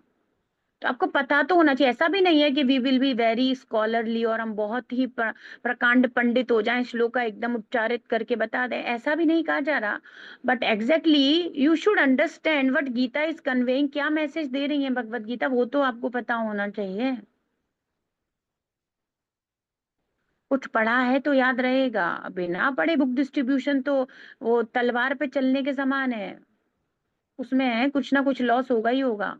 तो आपको पता तो होना चाहिए। ऐसा भी नहीं है कि we will be very scholarly और हम बहुत ही प्रकांड पंडित हो जाएं, श्लोक का एकदम उच्चारित करके बता दें, ऐसा भी नहीं कहा जा रहा। But exactly you should understand what Gita is conveying, क्या मैसेज दे रही है भगवत गीता, वो तो आपको पता होना चाहिए। कुछ पढ़ा है तो याद रहेगा, बिना पढ़े बुक डिस्ट्रीब्यूशन तो वो तलवार पे चलने के समान है, उसमें कुछ ना कुछ लॉस होगा ही होगा।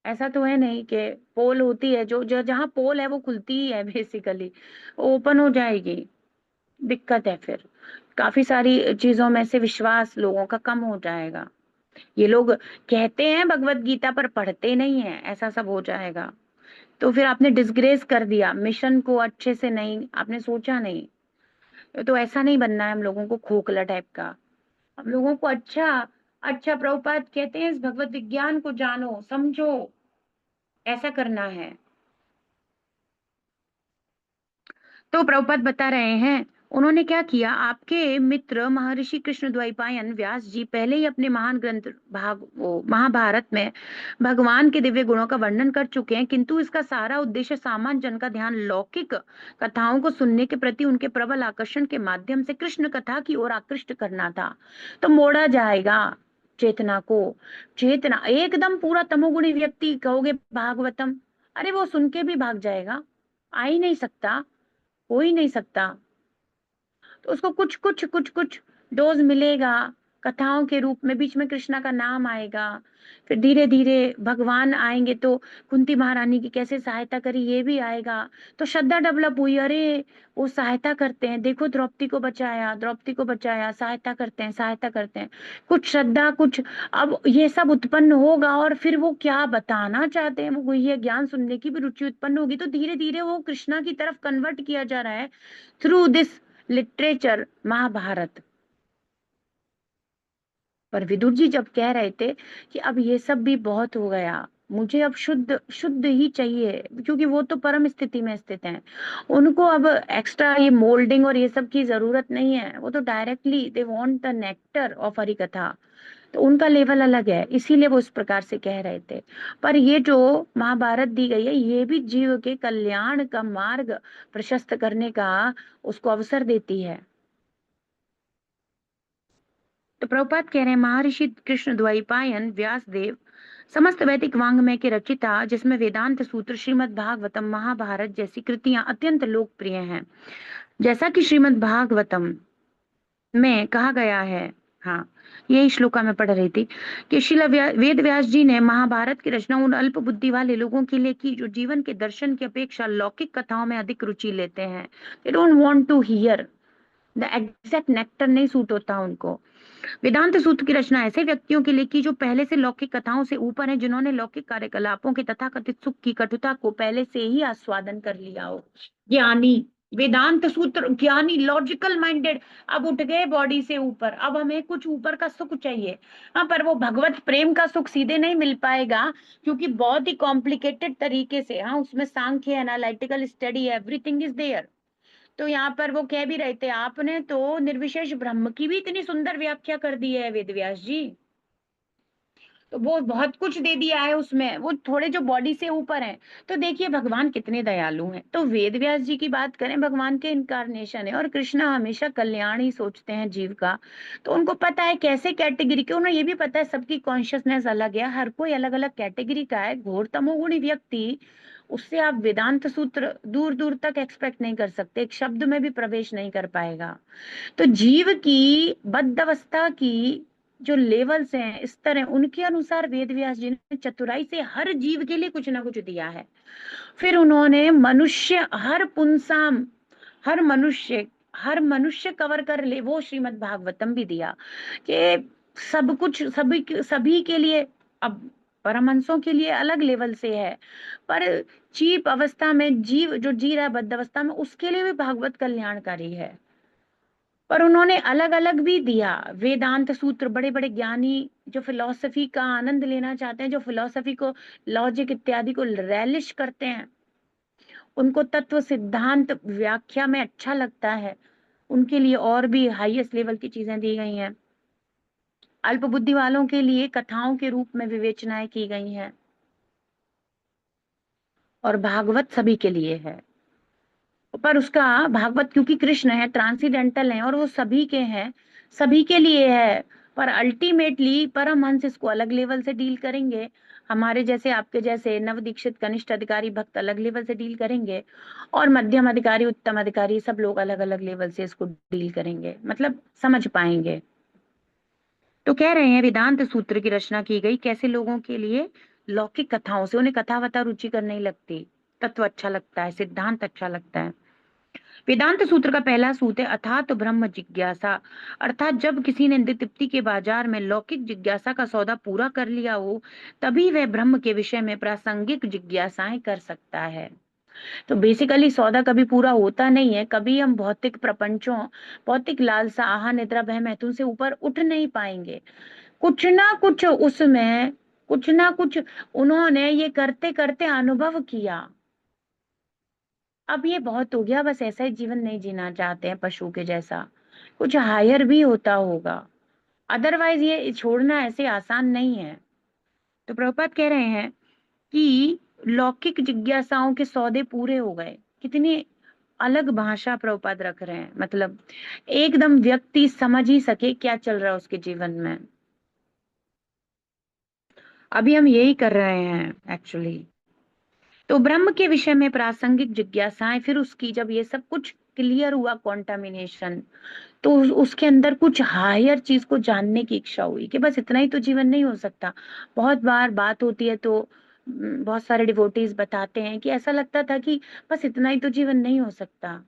ऐसा तो है नहीं कि पोल होती है, जो जो जहाँ पोल है वो खुलती ही है बेसिकली, ओपन हो जाएगी। दिक्कत है फिर, काफी सारी चीजों में से विश्वास लोगों का कम हो जाएगा। ये लोग कहते हैं भगवत गीता पर पढ़ते नहीं है, ऐसा सब हो जाएगा। तो फिर आपने डिसग्रेस कर दिया मिशन को, अच्छे से नहीं आपने सोचा नहीं। तो ऐसा नहीं बनना है हम लोगों को, खोखला टाइप का। हम लोगों को अच्छा अच्छा, प्रभुपाद कहते हैं इस भगवत विज्ञान को जानो समझो, ऐसा करना है। तो प्रभुपाद बता रहे हैं उन्होंने क्या किया। आपके मित्र महर्षि कृष्ण द्वैपायन व्यास जी पहले ही अपने महान ग्रंथ महाभारत में भगवान के दिव्य गुणों का वर्णन कर चुके हैं, किंतु इसका सारा उद्देश्य सामान्य जन का ध्यान लौकिक कथाओं को सुनने के प्रति उनके प्रबल आकर्षण के माध्यम से कृष्ण कथा की ओर आकृष्ट करना था। तो मोड़ा जाएगा चेतना को। चेतना एकदम पूरा तमोगुणी व्यक्ति कहोगे भागवतम, अरे वो सुन के भी भाग जाएगा, आ ही नहीं सकता, हो ही नहीं सकता। तो उसको कुछ कुछ कुछ कुछ डोज मिलेगा कथाओं के रूप में, बीच में कृष्णा का नाम आएगा, फिर धीरे धीरे भगवान आएंगे तो कुंती महारानी की कैसे सहायता करी ये भी आएगा। तो श्रद्धा डेवलप हुई, अरे वो सहायता करते हैं, देखो द्रौपदी को बचाया, द्रौपदी को बचाया, सहायता करते हैं, सहायता करते हैं, कुछ श्रद्धा कुछ। अब ये सब उत्पन्न होगा और फिर वो क्या बताना चाहते हैं, वो ये ज्ञान सुनने की भी रुचि उत्पन्न होगी। तो धीरे धीरे वो कृष्णा की तरफ कन्वर्ट किया जा रहा है थ्रू दिस लिटरेचर महाभारत। पर विदुर जी जब कह रहे थे कि अब ये सब भी बहुत हो गया, मुझे अब शुद्ध शुद्ध ही चाहिए, क्योंकि वो तो परम स्थिति में स्थित हैं, उनको अब एक्स्ट्रा ये मोल्डिंग और ये सब की जरूरत नहीं है, वो तो directly they want the nectar of Hari कथा। तो उनका लेवल अलग है, इसीलिए वो इस प्रकार से कह रहे थे। पर ये जो महाभारत दी गई है ये भी जीव के कल्याण का मार्ग प्रशस्त करने का उसको अवसर देती है। तो प्रभुपाद कह रहे हैं महर्षि कृष्ण द्वैपायन व्यासदेव समस्त वैदिक वाङ्मय के रचिता, जिसमें वेदांत सूत्र, श्रीमद् भागवतम, महाभारत जैसी कृतियां अत्यंत लोकप्रिय हैं। जैसा कि श्रीमद् भागवतम में कहा गया है, हाँ, यही श्लोका मैं पढ़ रही थी कि वेद व्यास जी ने महाभारत की रचना उन अल्प बुद्धि वाले लोगों के लिए की जो जीवन के दर्शन की अपेक्षा लौकिक कथाओं में अधिक रुचि लेते हैं। They don't want to hear the exact nectar, नहीं सूट होता उनको। वेदांत सूत्र की रचना ऐसे व्यक्तियों के लिए की जो पहले से लौकिक कथाओं से ऊपर हैं, जिन्होंने लौकिक कार्यकलापों के तथाकथित सुख की कटुता को पहले से ही आस्वादन कर लिया हो। ज्ञानी, वेदांत सूत्र ज्ञानी, लॉजिकल माइंडेड, अब उठ गए बॉडी से ऊपर, अब हमें कुछ ऊपर का सुख चाहिए। हाँ, पर वो भगवत प्रेम का सुख सीधे नहीं मिल पाएगा, क्योंकि बहुत ही कॉम्प्लिकेटेड तरीके से, हाँ, उसमें Sankhya, analytical study, everything is there. तो यहाँ पर वो कह भी रहे थे, आपने तो निर्विशेष ब्रह्म की भी इतनी सुंदर व्याख्या कर दी है वेद व्यास जी, तो वो बहुत कुछ दे दिया है उसमें, वो थोड़े जो बॉडी से ऊपर हैं। तो देखिए भगवान कितने दयालु हैं। तो वेद व्यास जी की बात करें, भगवान के इनकारनेशन है, और कृष्णा हमेशा कल्याण ही सोचते हैं जीव का। तो उनको पता है कैसे कैटेगरी के, उन्हें ये भी पता है सबकी कॉन्शियसनेस अलग है, हर कोई अलग अलग कैटेगरी का है। घोर तमोगुणी व्यक्ति, उससे आप वेदांत सूत्र दूर दूर तक एक्सपेक्ट नहीं कर सकते, एक शब्द में भी प्रवेश नहीं कर पाएगा। तो जीव की बद्ध अवस्था की जो लेवल्स हैं, स्तर हैं, उनके अनुसार वेद व्यास जी ने चतुराई से हर जीव के लिए कुछ ना कुछ दिया है। फिर उन्होंने मनुष्य, हर पुंसाम, हर मनुष्य, हर मनुष्य कवर कर ले, वो श्रीमद् भागवतम भी दिया कि सब कुछ सभी सभी के लिए। अब परमहंसों के लिए अलग लेवल से है, पर चीप अवस्था में जीव जो जी रहा है बद्ध अवस्था में, उसके लिए भी भागवत कल्याणकारी है। पर उन्होंने अलग अलग भी दिया। वेदांत सूत्र, बड़े बड़े ज्ञानी जो फिलॉसफी का आनंद लेना चाहते हैं, जो फिलॉसफी को, लॉजिक इत्यादि को रैलिश करते हैं, उनको तत्व सिद्धांत व्याख्या में अच्छा लगता है, उनके लिए और भी हाईएस्ट लेवल की चीजें दी गई हैं। अल्प बुद्धि वालों के लिए कथाओं के रूप में विवेचनाएं की गई हैं, और भागवत सभी के लिए है। पर उसका भागवत, क्योंकि कृष्ण है, ट्रांसीडेंटल है, और वो सभी के हैं, सभी के लिए है। पर अल्टीमेटली परमहंस इसको अलग लेवल से डील करेंगे, हमारे जैसे आपके जैसे नव दीक्षित कनिष्ठ अधिकारी भक्त अलग लेवल से डील करेंगे, और मध्यम अधिकारी, उत्तम अधिकारी, सब लोग अलग अलग लेवल से इसको डील करेंगे, मतलब समझ पाएंगे। तो कह रहे हैं वेदांत सूत्र की रचना की गई कैसे लोगों के लिए, लौकिक कथाओं से, उन्हें कथा वथा रुचिकर नहीं लगती, तत्व अच्छा लगता है, सिद्धांत अच्छा लगता है। वेदांत सूत्र का पहला सूत्र है अथात ब्रह्म जिज्ञासा, अर्थात जब किसी ने तृप्ति के बाजार में लौकिक जिज्ञासा का सौदा पूरा कर लिया हो, तभी वह ब्रह्म के विषय में प्रासंगिक जिज्ञासाएं कर सकता है। तो बेसिकली सौदा कभी पूरा होता नहीं है, कभी हम भौतिक प्रपंचों, भौतिक लालसा, आहा निद्रा भय मैथुन से ऊपर उठ नहीं पाएंगे। कुछ ना कुछ उसमें, कुछ ना कुछ उन्होंने ये करते करते अनुभव किया। अब ये बहुत हो गया, बस ऐसा ही जीवन नहीं जीना चाहते हैं पशु के जैसा, कुछ हायर भी होता होगा, अदरवाइज ये छोड़ना ऐसे आसान नहीं है। तो प्रभुपाद कह रहे हैं कि लौकिक जिज्ञासाओं के सौदे पूरे हो गए। कितनी अलग भाषा प्रभुपाद रख रहे हैं, मतलब एकदम व्यक्ति समझ ही सके क्या चल रहा है उसके जीवन में। अभी हम यही कर रहे हैं एक्चुअली। तो ब्रह्म के विषय में प्रासंगिक जिज्ञासाएं, फिर उसकी जब ये सब कुछ क्लियर हुआ, कॉन्टामिनेशन, तो उसके अंदर कुछ हायर चीज को जानने की इच्छा हुई कि बस इतना ही तो जीवन नहीं हो सकता। बहुत बार बात होती है तो बहुत सारे डिवोटीज बताते हैं कि ऐसा लगता था कि बस इतना ही तो जीवन नहीं हो सकता।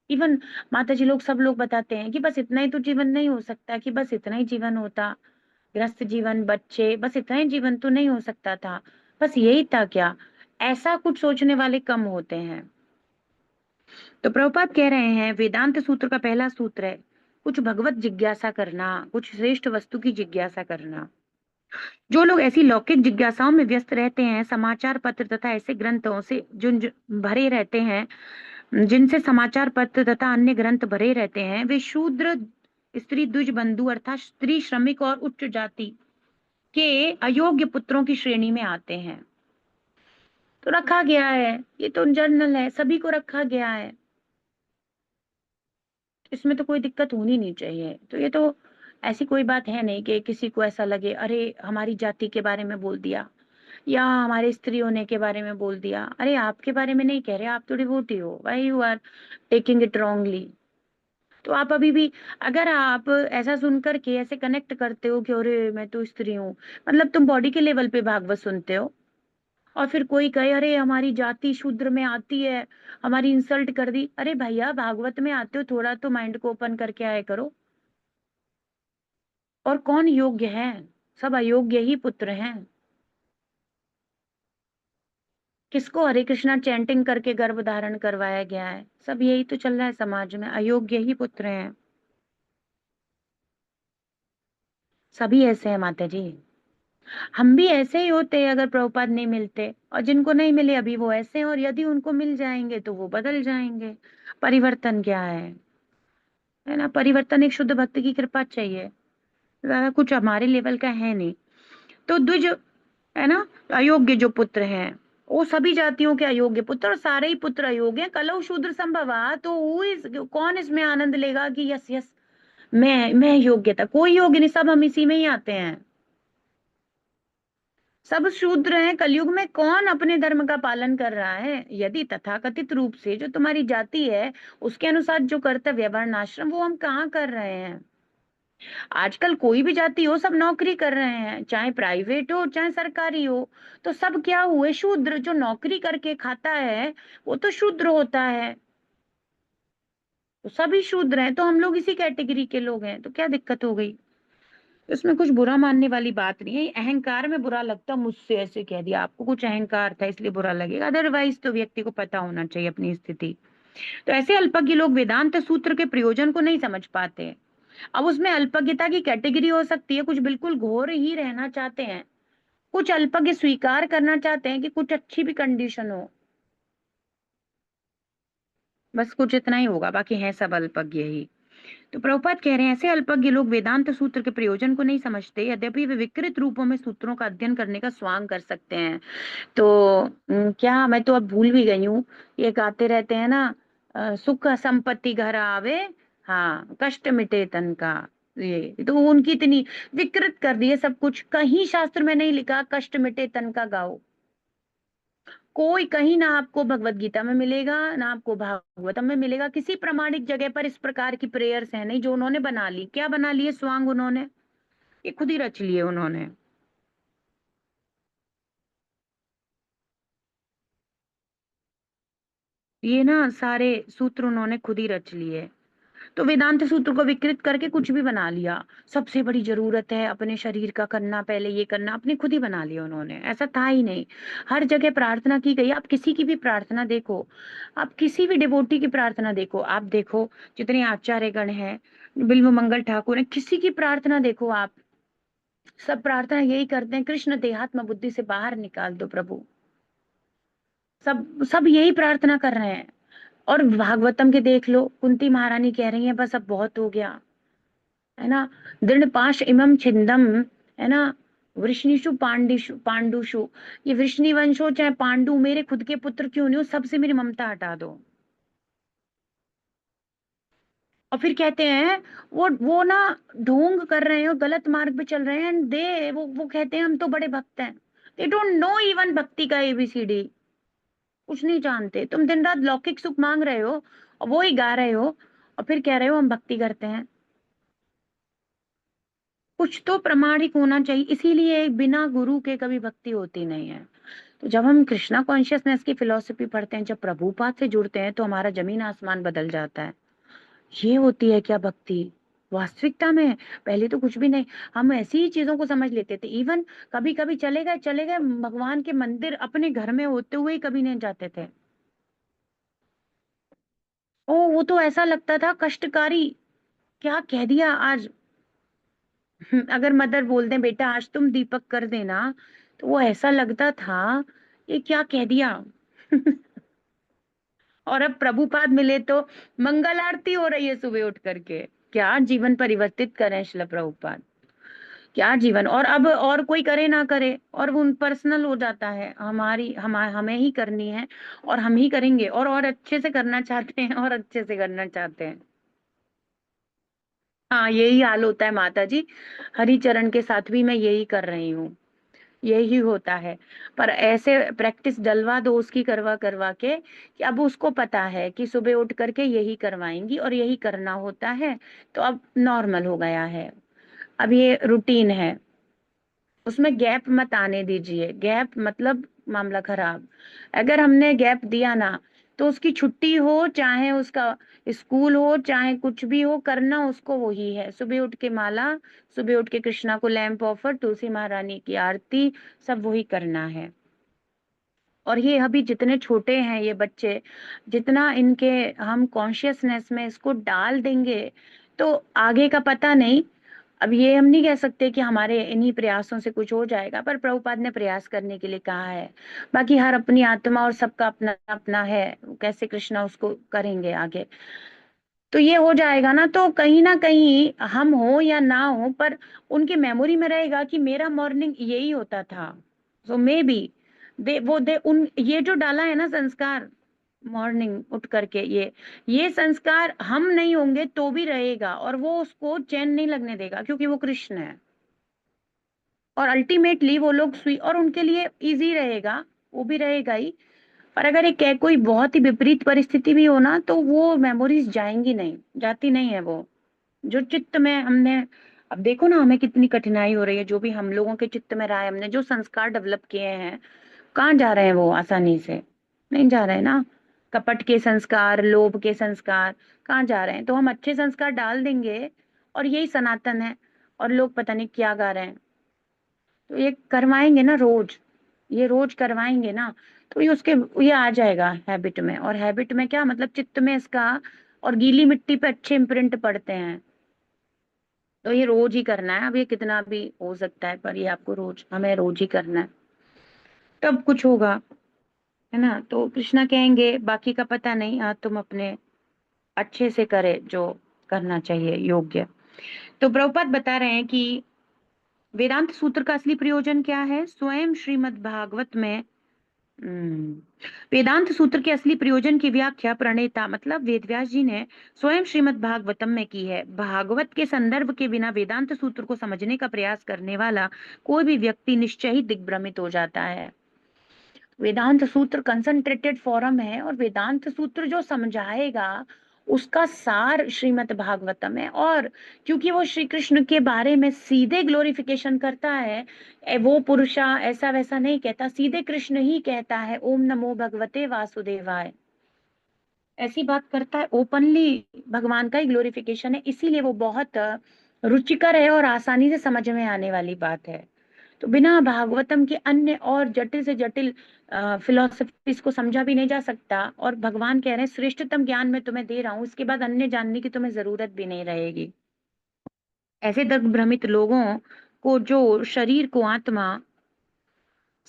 इवन माता जी लोग, सब लोग बताते हैं कि बस इतना ही तो जीवन नहीं हो सकता, कि बस इतना ही जीवन होता, गृहस्थ जीवन, बच्चे, बस इतना ही जीवन तो नहीं हो सकता था, बस यही था क्या। ऐसा कुछ सोचने वाले कम होते हैं। तो प्रभुपाद कह रहे हैं वेदांत सूत्र का पहला सूत्र है कुछ भगवत जिज्ञासा करना, कुछ श्रेष्ठ वस्तु की जिज्ञासा करना। जो लोग ऐसी लौकिक जिज्ञासाओं में व्यस्त रहते हैं, समाचार पत्र तथा ऐसे ग्रंथों से भरे रहते हैं, जिनसे समाचार पत्र तथा अन्य ग्रंथ भरे रहते हैं, वे शूद्र, स्त्री द्विज बंधु अर्थात स्त्री, श्रमिक और उच्च जाति के अयोग्य पुत्रों की श्रेणी में आते हैं। तो रखा गया है, ये तो जर्नल है, सभी को रखा गया है, इसमें तो कोई दिक्कत होनी नहीं चाहिए। तो ये तो ऐसी कोई बात है नहीं कि किसी को ऐसा लगे अरे हमारी जाति के बारे में बोल दिया या हमारे स्त्री होने के बारे में बोल दिया। अरे आपके बारे में नहीं कह रहे, आप तो डिवोटी हो, why you are taking it wrongly. तो आप अभी भी, अगर आप ऐसा सुनकर के ऐसे कनेक्ट करते हो कि अरे मैं तो स्त्री हूँ, मतलब तुम बॉडी के लेवल पे भागवत सुनते हो, और फिर कोई कहे अरे हमारी जाति शूद्र में आती है, हमारी इंसल्ट कर दी। अरे भैया भागवत में आते हो, थोड़ा तो माइंड को ओपन करके आए करो। और कौन योग्य है? सब अयोग्य ही पुत्र हैं। किसको हरे कृष्णा चैंटिंग करके गर्भ धारण करवाया गया है? सब यही तो चल रहा है समाज में, अयोग्य ही पुत्र हैं। सभी ऐसे हैं माता जी। हम भी ऐसे ही होते अगर प्रभुपाद नहीं मिलते, और जिनको नहीं मिले अभी वो ऐसे हैं, और यदि उनको मिल जाएंगे तो वो बदल जाएंगे। परिवर्तन क्या है ना? परिवर्तन एक शुद्ध भक्त की कृपा चाहिए, ज्यादा कुछ हमारे लेवल का है नहीं। तो द्विज, है ना, अयोग्य जो पुत्र हैं, वो सभी जातियों के अयोग्य पुत्र, और सारे ही पुत्र अयोग्य हैं। कलौ शूद्र संभवा, तो कौन इसमें आनंद लेगा कि यस यस मैं योग्य था? कोई योग्य नहीं, सब हम इसी में ही आते हैं। सब शूद्र हैं कलयुग में। कौन अपने धर्म का पालन कर रहा है? यदि तथाकथित रूप से जो तुम्हारी जाति है उसके अनुसार जो कर्तव्य वर्ण आश्रम, वो हम कहाँ कर रहे हैं? आजकल कोई भी जाति हो, सब नौकरी कर रहे हैं, चाहे प्राइवेट हो चाहे सरकारी हो। तो सब क्या हुए? शूद्र। जो नौकरी करके खाता है वो तो शूद्र होता है। तो सभी शूद्र हैं, तो हम लोग इसी कैटेगरी के लोग हैं, तो क्या दिक्कत हो गई? इसमें कुछ बुरा मानने वाली बात नहीं है। अहंकार में बुरा लगता, मुझसे ऐसे कह दिया, आपको कुछ अहंकार था इसलिए बुरा लगेगा, अदरवाइज तो व्यक्ति को पता होना चाहिए अपनी स्थिति। तो ऐसे अल्पज्ञ लोग वेदांत सूत्र के प्रयोजन को नहीं समझ पाते। अब उसमें अल्पज्ञता की कैटेगरी हो सकती है, कुछ बिल्कुल घोर ही रहना चाहते हैं, कुछ अल्पज्ञ स्वीकार करना चाहते हैं कि कुछ अच्छी भी कंडीशन हो, बस कुछ इतना ही होगा, बाकी है सब अल्पज्ञ ही। तो प्रभुपाद कह रहे हैं ऐसे अल्पज्ञ लोग वेदांत सूत्र के प्रयोजन को नहीं समझते, यद्यपि वे विकृत रूपों में सूत्रों का अध्ययन करने का स्वांग कर सकते हैं। तो क्या, मैं तो अब भूल भी गई हूँ, ये गाते रहते हैं ना, सुख संपत्ति घर आवे, हाँ कष्ट मिटे तन का। ये तो उनकी इतनी विकृत कर दी है सब कुछ। कहीं शास्त्र में नहीं लिखा कष्ट मिटे तन का गाओ। कोई कहीं ना आपको भगवत गीता में मिलेगा, ना आपको भागवतम में मिलेगा, किसी प्रमाणिक जगह पर इस प्रकार की प्रेयर्स है नहीं, जो उन्होंने बना ली। क्या बना लिए स्वांग उन्होंने? ये खुद ही रच लिए उन्होंने। ये ना सारे सूत्र उन्होंने खुद ही रच लिए। तो वेदांत सूत्र को विकृत करके कुछ भी बना लिया। सबसे बड़ी जरूरत है अपने शरीर का करना, पहले ये करना, अपने खुद ही बना लिया उन्होंने, ऐसा था ही नहीं। हर जगह प्रार्थना की गई। आप किसी की भी प्रार्थना देखो, आप किसी भी डिवोटी की प्रार्थना देखो, आप देखो जितने आचार्य गण हैं, बिल्व मंगल ठाकुर है, किसी की प्रार्थना देखो आप, सब प्रार्थना यही करते हैं, कृष्ण देहात्म बुद्धि से बाहर निकाल दो प्रभु। सब सब यही प्रार्थना कर रहे हैं। और भागवतम के देख लो, कुंती महारानी कह रही है बस अब बहुत हो गया, है ना, दृढ़ पाश इमम छिंदम, है ना, वृष्णिषु पांडिषु पांडुषु, ये वृष्णि वंश हो चाहे पांडु, मेरे खुद के पुत्र क्यों नहीं हो, सबसे मेरी ममता हटा दो। और फिर कहते हैं वो ना ढोंग कर रहे हैं और गलत मार्ग पे चल रहे हैं, एंड दे वो कहते हैं हम तो बड़े भक्त हैं। दे डोंट नो इवन भक्ति का एबीसीडी, कुछ नहीं जानते। तुम दिन रात लौकिक सुख मांग रहे हो और वो ही गा रहे हो, और फिर कह रहे हो हम भक्ति करते हैं। कुछ तो प्रमाणिक होना चाहिए, इसीलिए बिना गुरु के कभी भक्ति होती नहीं है। तो जब हम कृष्णा कॉन्शियसनेस की फिलॉसफी पढ़ते हैं, जब प्रभुपाद से जुड़ते हैं, तो हमारा जमीन आसमान बदल जाता है। ये होती है क्या भक्ति वास्तविकता में? पहले तो कुछ भी नहीं, हम ऐसी ही चीजों को समझ लेते थे। इवन कभी कभी चले गए भगवान के मंदिर, अपने घर में होते हुए ही कभी नहीं जाते थे। ओ वो तो ऐसा लगता था कष्टकारी, क्या कह दिया आज। अगर मदर बोल दें बेटा आज तुम दीपक कर देना, तो वो ऐसा लगता था ये क्या कह दिया। और अब प्रभुपाद मिले तो मंगल आरती हो रही है सुबह उठ करके। क्या जीवन परिवर्तित करें शिला प्रभुपाद, क्या जीवन। और अब और कोई करे ना करे, और वो पर्सनल हो जाता है, हमें ही करनी है, और हम ही करेंगे, और अच्छे से करना चाहते हैं, और अच्छे से करना चाहते हैं। हाँ, यही हाल होता है माता जी। हरिचरण के साथ भी मैं यही कर रही हूँ, यही होता है। पर ऐसे प्रैक्टिस डलवा दो उसकी करवा करवा के कि अब उसको पता है कि सुबह उठ करके यही करवाएंगी और यही करना होता है, तो अब नॉर्मल हो गया है। अब ये रूटीन है, उसमें गैप मत आने दीजिए। गैप मतलब मामला खराब। अगर हमने गैप दिया ना, तो उसकी छुट्टी हो चाहे उसका स्कूल हो चाहे कुछ भी हो, करना उसको वही है। सुबह उठ के माला, सुबह उठ के कृष्णा को लैंप ऑफर, तुलसी महारानी की आरती, सब वही करना है। और ये अभी जितने छोटे हैं ये बच्चे, जितना इनके हम कॉन्शियसनेस में इसको डाल देंगे, तो आगे का पता नहीं। अब ये हम नहीं कह सकते कि हमारे इन्हीं प्रयासों से कुछ हो जाएगा, पर प्रभुपाद ने प्रयास करने के लिए कहा है। बाकी हर अपनी आत्मा और सबका अपना अपना है, कैसे कृष्णा उसको करेंगे आगे। तो ये हो जाएगा ना कहीं हम हो या ना हो, पर उनकी मेमोरी में रहेगा कि मेरा मॉर्निंग यही होता था। सो मे बी दे उन ये जो डाला है ना संस्कार, मॉर्निंग उठ करके ये संस्कार हम नहीं होंगे तो भी रहेगा, और वो उसको चैन नहीं लगने देगा, क्योंकि वो कृष्ण है। और अल्टीमेटली वो लोग और उनके लिए इजी रहेगा, वो भी रहेगा ही। पर अगर एक कोई बहुत ही विपरीत परिस्थिति भी हो ना, तो वो मेमोरीज जाएंगी नहीं, जाती नहीं है वो। जो चित्त में हमने, अब देखो ना हमें कितनी कठिनाई हो रही है, जो भी हम लोगों के चित्त में रहा है, हमने जो संस्कार डेवलप किए हैं, कहाँ जा रहे हैं वो आसानी से? नहीं जा रहे हैं ना। कपट के संस्कार, लोभ के संस्कार कहाँ जा रहे हैं? तो हम अच्छे संस्कार डाल देंगे, और यही सनातन है। और लोग पता नहीं क्या गा रहे हैं। तो ये करवाएंगे ना रोज, ये रोज करवाएंगे ना, तो ये उसके ये आ जाएगा हैबिट में। और हैबिट में क्या मतलब, चित्त में इसका, और गीली मिट्टी पे अच्छे इम्प्रिंट पड़ते हैं। तो ये रोज ही करना है। अब ये कितना भी हो सकता है, पर ये आपको रोज, हमें रोज ही करना है, तब कुछ होगा, है ना। तो कृष्णा कहेंगे बाकी का पता नहीं, हाँ तुम अपने अच्छे से करे जो करना चाहिए योग्य। तो प्रभुपाद बता रहे हैं कि वेदांत सूत्र का असली प्रयोजन क्या है। स्वयं श्रीमद् भागवत में वेदांत सूत्र के असली प्रयोजन की व्याख्या प्रणेता मतलब वेदव्यास जी ने स्वयं श्रीमद् भागवतम में की है। भागवत के संदर्भ के बिना वेदांत सूत्र को समझने का प्रयास करने वाला कोई भी व्यक्ति निश्चय ही दिग्भ्रमित हो जाता है। वेदांत सूत्र कंसंट्रेटेड फॉरम है, और वेदांत सूत्र जो समझाएगा उसका सार श्रीमद् भागवतम है। और क्योंकि वो श्री कृष्ण के बारे में सीधे ग्लोरिफिकेशन करता है, वो पुरुषा ऐसा वैसा नहीं कहता, सीधे कृष्ण ही कहता है ओम नमो भगवते वासुदेवाय, ऐसी बात करता है ओपनली। भगवान का ही ग्लोरिफिकेशन है, इसीलिए वो बहुत रुचिकर है और आसानी से समझ में आने वाली बात है। तो बिना भागवतम के अन्य और जटिल से जटिल फिलोसफीज को समझा भी नहीं जा सकता। और भगवान कह रहे हैं श्रेष्ठतम ज्ञान मैं तुम्हें दे रहा हूँ, इसके बाद अन्य जानने की तुम्हें जरूरत भी नहीं रहेगी। ऐसे दिग्भ्रमित लोगों को, जो शरीर को आत्मा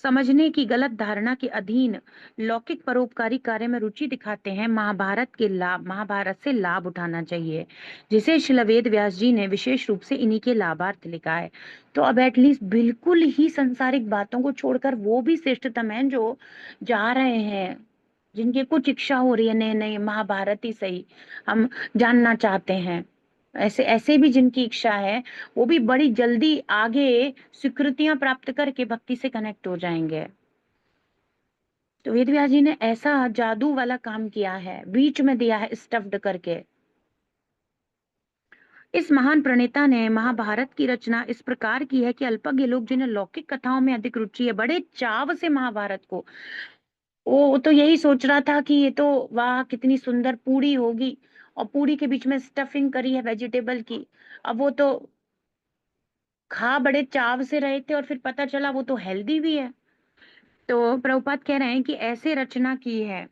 समझने की गलत धारणा के अधीन लौकिक परोपकारी कार्य में रुचि दिखाते हैं, महाभारत से लाभ उठाना चाहिए, जिसे श्रील वेद व्यास जी ने विशेष रूप से इन्हीं के लाभार्थ लिखा है। तो अब एटलीस्ट बिल्कुल ही संसारिक बातों को छोड़कर वो भी श्रेष्ठतम हैं जो जा रहे हैं, जिनकी कुछ इच्छा हो रही है, नहीं नहीं महाभारत ही सही, हम जानना चाहते हैं। ऐसे ऐसे भी जिनकी इच्छा है, वो भी बड़ी जल्दी आगे स्वीकृतियां प्राप्त करके भक्ति से कनेक्ट हो जाएंगे। तो वेद व्यास जी ने ऐसा जादू वाला काम किया है, बीच में दिया है स्टफ्ड करके। इस महान प्रणेता ने महाभारत की रचना इस प्रकार की है कि अल्पज्ञ लोग जिन्हें लौकिक कथाओं में अधिक रुचि है, बड़े चाव से महाभारत को, वो तो यही सोच रहा था कि ये तो वाह कितनी सुंदर पूरी होगी, और पूरी के बीच में स्टफिंग करी है वेजिटेबल की। अब वो तो खा बड़े चाव से रहे थे, और फिर पता चला वो तो हेल्दी भी है। तो प्रभुपाद कह रहे हैं कि ऐसे रचना की है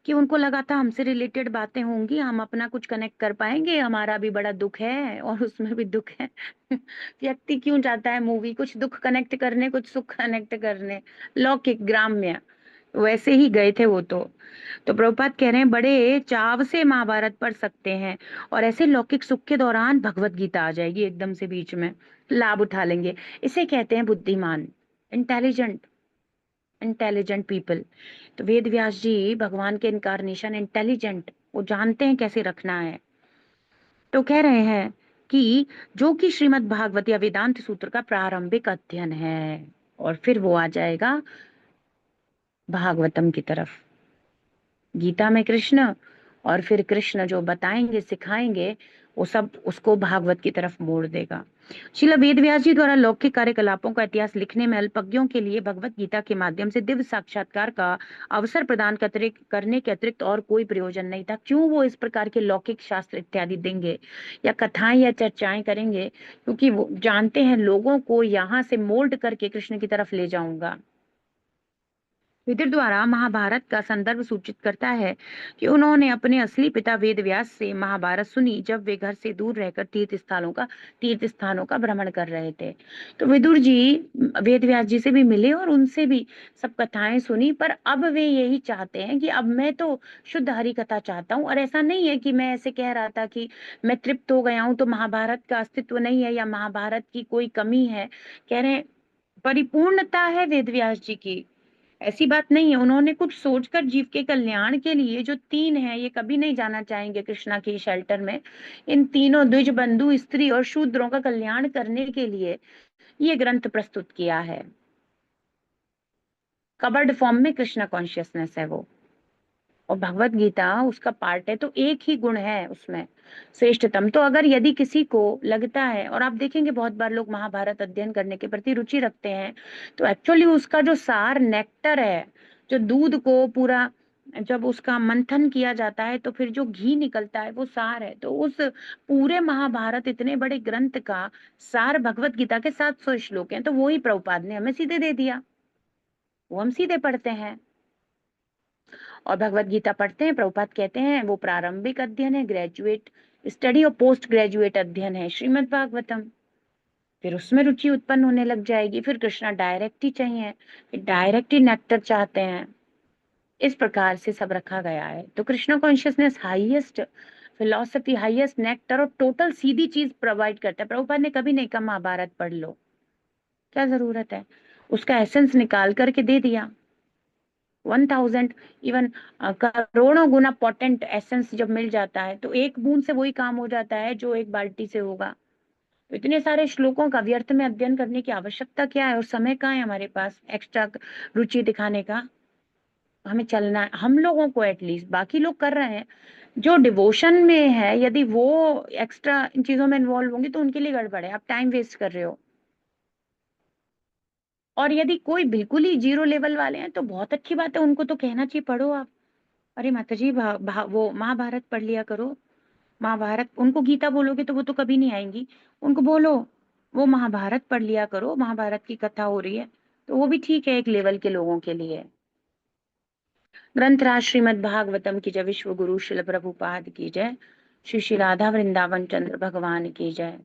कि उनको लगा था हमसे रिलेटेड बातें होंगी, हम अपना कुछ कनेक्ट कर पाएंगे, हमारा भी बड़ा दुख है और उसमें भी दुख है। व्यक्ति क्यों चाहता है मूवी, कुछ दुख कनेक्ट करने कुछ सुख कनेक्ट करने, लौकिक ग्राम्य, वैसे ही गए थे वो तो प्रभुपाद कह रहे हैं बड़े चाव से महाभारत पढ़ सकते हैं, और ऐसे लौकिक सुख के दौरान भगवत गीता आ जाएगी एकदम से बीच में, लाभ उठा लेंगे। इसे कहते हैं बुद्धिमान, इंटेलिजेंट, इंटेलिजेंट पीपल। तो वेद व्यास जी भगवान के इनकारनेशन, इंटेलिजेंट, वो जानते हैं कैसे रखना है। तो कह रहे हैं कि जो कि श्रीमद् भागवत या वेदांत सूत्र का प्रारंभिक अध्ययन है, और फिर वो आ जाएगा भागवतम की तरफ। गीता में कृष्ण, और फिर कृष्ण जो बताएंगे सिखाएंगे वो सब उसको भागवत की तरफ मोड़ देगा। श्रील वेद व्यास जी द्वारा लौकिक कार्यकलापों का इतिहास लिखने में अल्पज्ञों के लिए भगवत गीता के माध्यम से दिव्य साक्षात्कार का अवसर प्रदान करने के अतिरिक्त और कोई प्रयोजन नहीं था। क्यों वो इस प्रकार के लौकिक शास्त्र इत्यादि देंगे या कथाएं या चर्चाएं करेंगे? क्योंकि वो जानते हैं लोगों को यहाँ से मोल्ड करके कृष्ण की तरफ ले जाऊंगा। विदुर द्वारा महाभारत का संदर्भ सूचित करता है कि उन्होंने अपने असली पिता वेद व्यास से महाभारत सुनी जब वे घर से दूर रहकर तीर्थ स्थानों का भ्रमण कर रहे थे। तो विदुर जी वेद व्यास जी से भी मिले और उनसे भी सब कथाएं सुनी, पर अब वे यही चाहते हैं कि अब मैं तो शुद्ध हरि कथा चाहता हूँ। और ऐसा नहीं है कि मैं ऐसे कह रहा था कि मैं तृप्त हो गया हूँ तो महाभारत का अस्तित्व नहीं है या महाभारत की कोई कमी है। कह रहे हैं परिपूर्णता है वेद व्यास जी की, ऐसी बात नहीं है। उन्होंने कुछ सोचकर जीव के कल्याण के लिए जो तीन है ये कभी नहीं जाना चाहेंगे कृष्णा के शेल्टर में। इन तीनों द्विज बंधु स्त्री और शूद्रों का कल्याण करने के लिए ये ग्रंथ प्रस्तुत किया है। कवर्ड फॉर्म में कृष्णा कॉन्शियसनेस है वो, और भगवत गीता उसका पार्ट है। तो एक ही गुण है उसमें श्रेष्ठतम। तो अगर यदि किसी को लगता है, और आप देखेंगे बहुत बार लोग महाभारत अध्ययन करने के प्रति रुचि रखते हैं, तो एक्चुअली उसका जो सार नेक्टर है, जो दूध को पूरा जब उसका मंथन किया जाता है तो फिर जो घी निकलता है वो सार है। तो उस पूरे महाभारत इतने बड़े ग्रंथ का सार भगवत गीता के 700 श्लोक हैं, तो वो ही प्रभुपाद ने हमें सीधे दे दिया, वो हम सीधे पढ़ते हैं और भगवत गीता पढ़ते हैं। प्रभुपाद कहते हैं वो प्रारंभिक अध्ययन है, ग्रेजुएट स्टडी और पोस्ट ग्रेजुएट अध्ययन है श्रीमद् भागवतम। फिर उसमें रुचि उत्पन्न होने लग जाएगी। फिर कृष्णा डायरेक्ट ही चाहिए, डायरेक्ट ही नेक्टर चाहते हैं। इस प्रकार से सब रखा गया है। तो Krishna consciousness highest philosophy, highest nectar और टोटल सीधी चीज प्रोवाइड करता है। प्रभुपाद ने कभी नहीं कहा महाभारत पढ़ लो, क्या जरूरत है, उसका एसेंस निकाल करके दे दिया। 1000 इवन करोड़ों गुना पोटेंट एसेंस जब मिल जाता है तो एक बूंद से वही काम हो जाता है जो एक बाल्टी से होगा। तो इतने सारे श्लोकों का व्यर्थ में अध्ययन करने की आवश्यकता क्या है? और समय कहाँ है हमारे पास एक्स्ट्रा रुचि दिखाने का? हमें चलना है, हम लोगों को एटलीस्ट। बाकी लोग कर रहे हैं जो डिवोशन में है, यदि वो एक्स्ट्रा इन चीजों में इन्वॉल्व होंगे तो उनके लिए गड़बड़ है, आप टाइम वेस्ट कर रहे हो। और यदि कोई बिल्कुल ही जीरो लेवल वाले हैं तो बहुत अच्छी बात है, उनको तो कहना चाहिए पढ़ो आप। अरे माता जी वो महाभारत पढ़ लिया करो। महाभारत, उनको गीता बोलोगे तो वो तो कभी नहीं आएंगी। उनको बोलो वो महाभारत पढ़ लिया करो, महाभारत की कथा हो रही है, तो वो भी ठीक है एक लेवल के लोगों के लिए। ग्रंथराज श्रीमद् भागवतम की जय। विश्व गुरु शिल प्रभुपाद की जय। श्री श्री राधा वृंदावन चंद्र भगवान की जय।